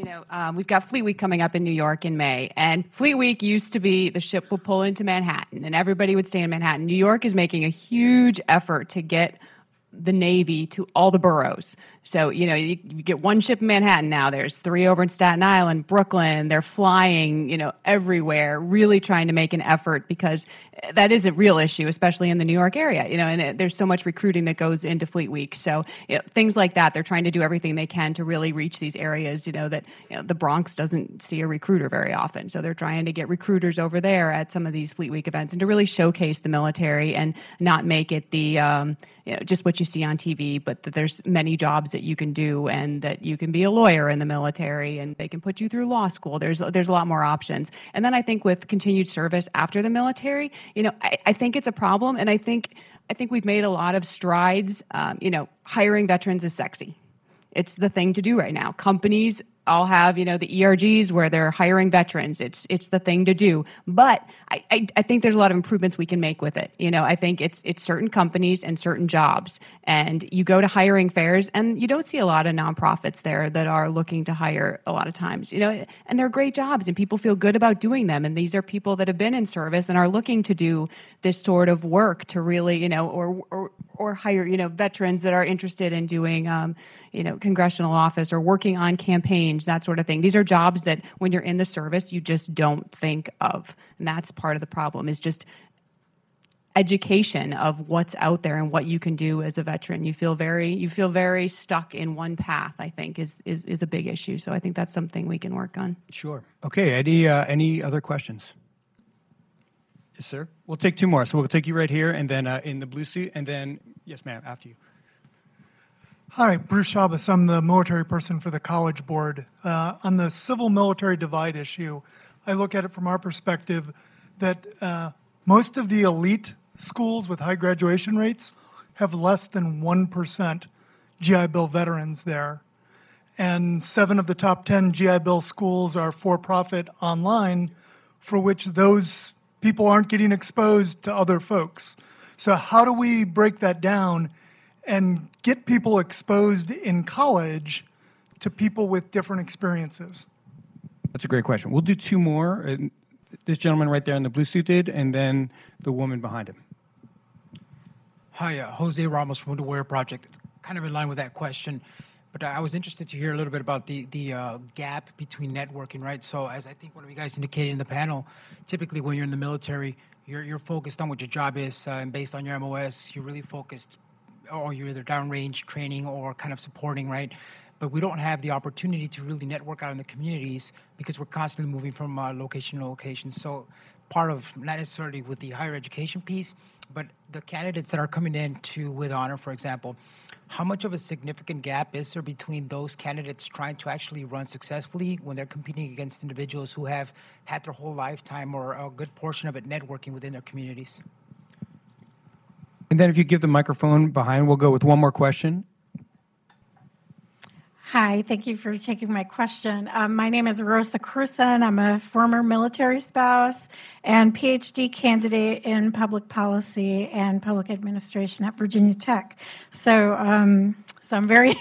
we've got Fleet Week coming up in New York in May. And Fleet Week used to be the ship would pull into Manhattan and everybody would stay in Manhattan. New York is making a huge effort to get the Navy to all the boroughs. So, you get one ship in Manhattan now. There's 3 over in Staten Island, Brooklyn. They're flying, everywhere, really trying to make an effort because that is a real issue, especially in the New York area, and there's so much recruiting that goes into Fleet Week. So, things like that, they're trying to do everything they can to really reach these areas, that the Bronx doesn't see a recruiter very often. So they're trying to get recruiters over there at some of these Fleet Week events and to really showcase the military and not make it the, just what you see on TV, but that there's many jobs that you can do and that you can be a lawyer in the military and they can put you through law school. There's a lot more options. And then I think with continued service after the military, I think it's a problem. And I think we've made a lot of strides. Hiring veterans is sexy. It's the thing to do right now. Companies all have, the ERGs where they're hiring veterans. It's the thing to do. But I think there's a lot of improvements we can make with it. I think it's certain companies and certain jobs. And you go to hiring fairs and you don't see a lot of nonprofits there that are looking to hire a lot of times, and they're great jobs and people feel good about doing them. And these are people that have been in service and are looking to do this sort of work to really, or hire, veterans that are interested in doing, congressional office or working on campaigns, that sort of thing. These are jobs that when you're in the service, you just don't think of. And that's part of the problem is just education of what's out there and what you can do as a veteran. You feel very stuck in one path, I think, is a big issue. So I think that's something we can work on. Sure. Okay, any other questions? Yes, sir. We'll take 2 more. So we'll take you right here and then in the blue suit and then, yes, ma'am, after you. Hi, Bruce Chavez. I'm the military person for the College Board. On the civil-military divide issue, I look at it from our perspective that most of the elite schools with high graduation rates have less than 1% GI Bill veterans there. And 7 of the top 10 GI Bill schools are for-profit online, for which those people aren't getting exposed to other folks. So how do we break that down and get people exposed in college to people with different experiences? That's a great question. We'll do 2 more. This gentleman right there in the blue suit did, and then the woman behind him. Hi, Jose Ramos from the Aware Project. Kind of in line with that question, but I was interested to hear a little bit about the gap between networking, right? So as I think one of you guys indicated in the panel, typically when you're in the military, you're focused on what your job is, and based on your MOS, you're really focused, or you're either downrange training or kind of supporting, right? But we don't have the opportunity to really network out in the communities because we're constantly moving from location to location. So part of, not necessarily with the higher education piece, but the candidates that are coming in to with honor, for example, how much of a significant gap is there between those candidates trying to actually run successfully when they're competing against individuals who have had their whole lifetime or a good portion of it networking within their communities? And then if you give the microphone behind, we'll go with 1 more question. Hi, thank you for taking my question. My name is Rosa Cruzen. I'm a former military spouse and PhD candidate in public policy and public administration at Virginia Tech. So I'm very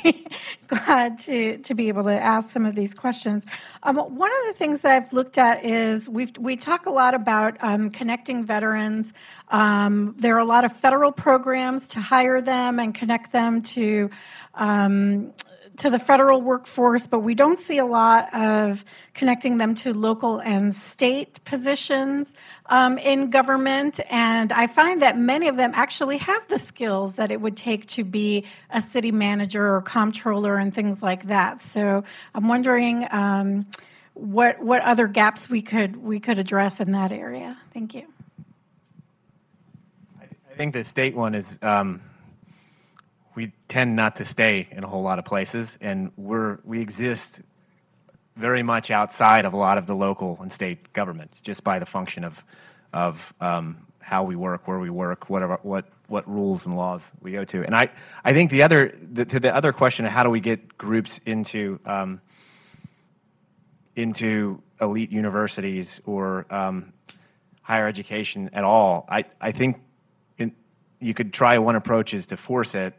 glad to be able to ask some of these questions. One of the things that I've looked at is we talk a lot about connecting veterans. There are a lot of federal programs to hire them and connect them to the federal workforce, but we don't see a lot of connecting them to local and state positions in government. And I find that many of them actually have the skills that it would take to be a city manager or comptroller and things like that. So I'm wondering what other gaps we could address in that area. Thank you. I think the state one is we tend not to stay in a whole lot of places, and we exist very much outside of a lot of the local and state governments, just by the function of how we work, where we work, what rules and laws we go to. And I think to the other question of how do we get groups into elite universities or higher education at all, I think you could try one approach is to force it.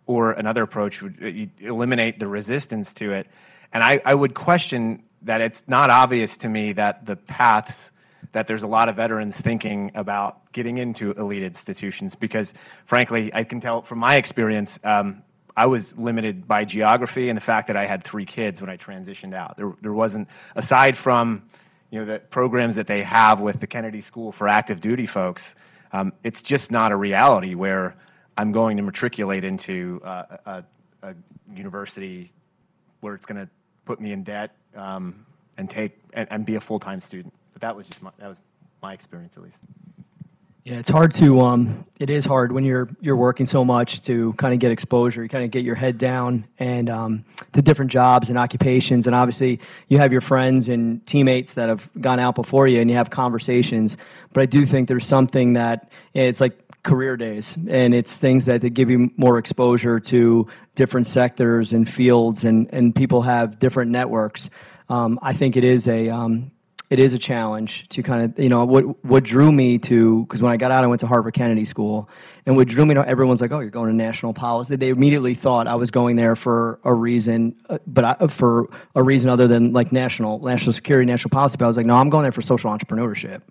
Or another approach would eliminate the resistance to it. And I would question that it's not obvious to me that the paths that there's a lot of veterans thinking about getting into elite institutions because, frankly, I can tell from my experience, I was limited by geography and the fact that I had 3 kids when I transitioned out. There wasn't, aside from the programs that they have with the Kennedy School for active duty folks, it's just not a reality where I'm going to matriculate into a university where it's going to put me in debt and be a full-time student. But that was my experience, at least. Yeah, it's hard to. It is hard when you're working so much to kind of get exposure. You kind of get your head down and to different jobs and occupations, and obviously you have your friends and teammates that have gone out before you, and you have conversations. But I do think there's something that it's like career days, and it's things that give you more exposure to different sectors and fields, and people have different networks. I think it is a challenge to kind of, what drew me to, because when I got out, I went to Harvard Kennedy School, and what drew me to, everyone's like, oh, you're going to national policy. They immediately thought I was going there for a reason, for a reason other than like national security, national policy. But I was like, no, I'm going there for social entrepreneurship,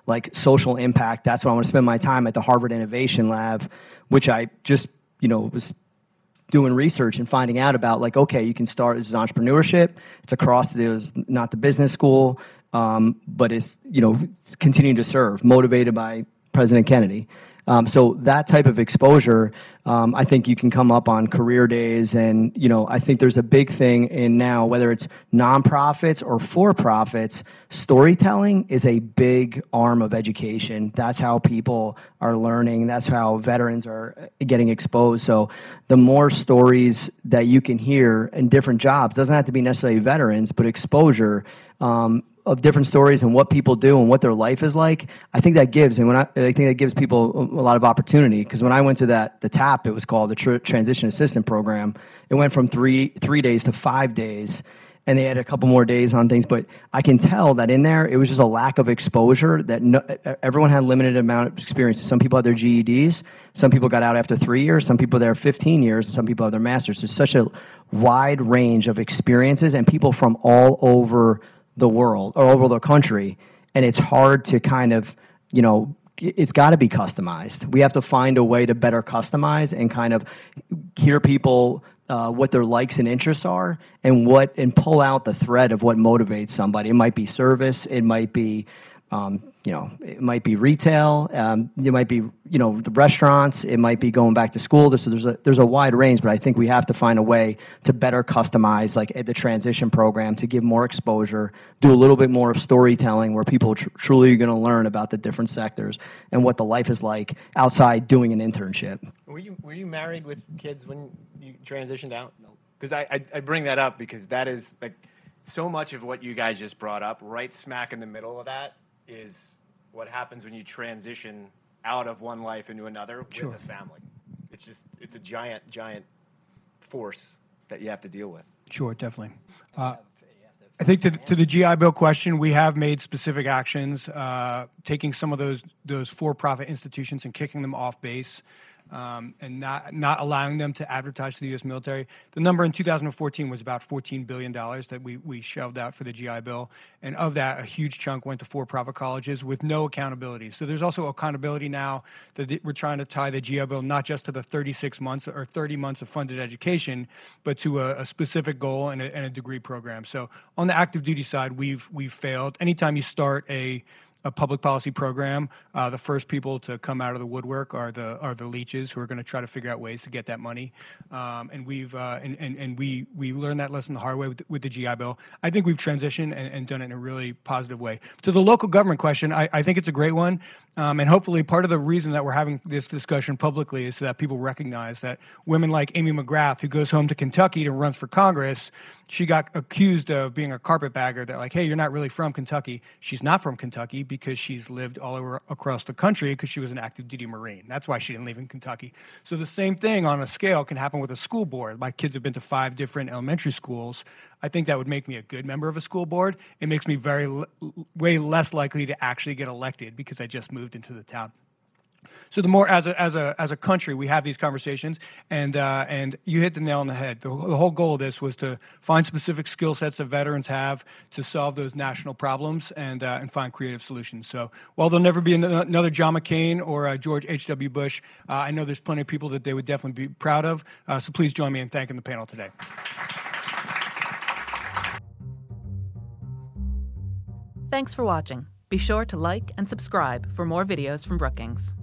like social impact. That's why I want to spend my time at the Harvard Innovation Lab, which I just, was doing research and finding out about, like, okay, you can start, this is entrepreneurship. It's it was not the business school. But it's, continuing to serve, motivated by President Kennedy. So that type of exposure, I think you can come up on career days. And, I think there's a big thing in now, whether it's nonprofits or for-profits, storytelling is a big arm of education. That's how people are learning. That's how veterans are getting exposed. So the more stories that you can hear in different jobs, doesn't have to be necessarily veterans, but exposure, of different stories and what people do and what their life is like, I think that gives, and I think that gives people a lot of opportunity. Because when I went to the TAP, it was called the Transition Assistant Program. It went from three days to 5 days, and they had a couple more days on things. But I can tell that in there, it was just a lack of exposure. That everyone had limited amount of experience. Some people had their GEDs. Some people got out after 3 years. Some people there 15 years, and some people have their masters. There's such a wide range of experiences, and people from all over the world or over the country, and it's hard to kind of, it's got to be customized. We have to find a way to better customize and kind of hear people what their likes and interests are, and pull out the thread of what motivates somebody. It might be service, it might be it might be retail, it might be the restaurants, it might be going back to school. There's a wide range, but I think we have to find a way to better customize, like the transition program, to give more exposure, do a little bit more of storytelling where people truly are going to learn about the different sectors and what the life is like outside doing an internship. Were you married with kids when you transitioned out? No. Because I bring that up because that is like so much of what you guys just brought up, right smack in the middle of that is what happens when you transition out of one life into another with a family. It's a giant force that you have to deal with. Sure, definitely. I think to the GI Bill question, we have made specific actions, taking some of those for-profit institutions and kicking them off base. And not allowing them to advertise to the U.S. military. The number in 2014 was about $14 billion that we shelved out for the GI Bill. And of that, a huge chunk went to for-profit colleges with no accountability. So there's also accountability now that we're trying to tie the GI Bill not just to the 36 months or 30 months of funded education, but to a specific goal and a degree program. So on the active duty side, we've failed. Anytime you start a public policy program, the first people to come out of the woodwork are the leeches who are going to try to figure out ways to get that money. And we learned that lesson the hard way with the GI Bill. I think we've transitioned and done it in a really positive way. To the local government question, I think it's a great one. And hopefully part of the reason that we're having this discussion publicly is so that people recognize that women like Amy McGrath, who goes home to Kentucky and runs for Congress, she got accused of being a carpetbagger. That like, hey, you're not really from Kentucky. She's not from Kentucky because she's lived all over across the country because she was an active duty Marine. That's why she didn't live in Kentucky. So the same thing on a scale can happen with a school board. My kids have been to 5 different elementary schools. I think that would make me a good member of a school board. It makes me way less likely to actually get elected because I just moved into the town. So the more as a country we have these conversations, and you hit the nail on the head. The whole goal of this was to find specific skill sets that veterans have to solve those national problems and find creative solutions. So while there'll never be another John McCain or George H.W. Bush, I know there's plenty of people that they would definitely be proud of. So please join me in thanking the panel today. Thanks for watching. Be sure to like and subscribe for more videos from Brookings.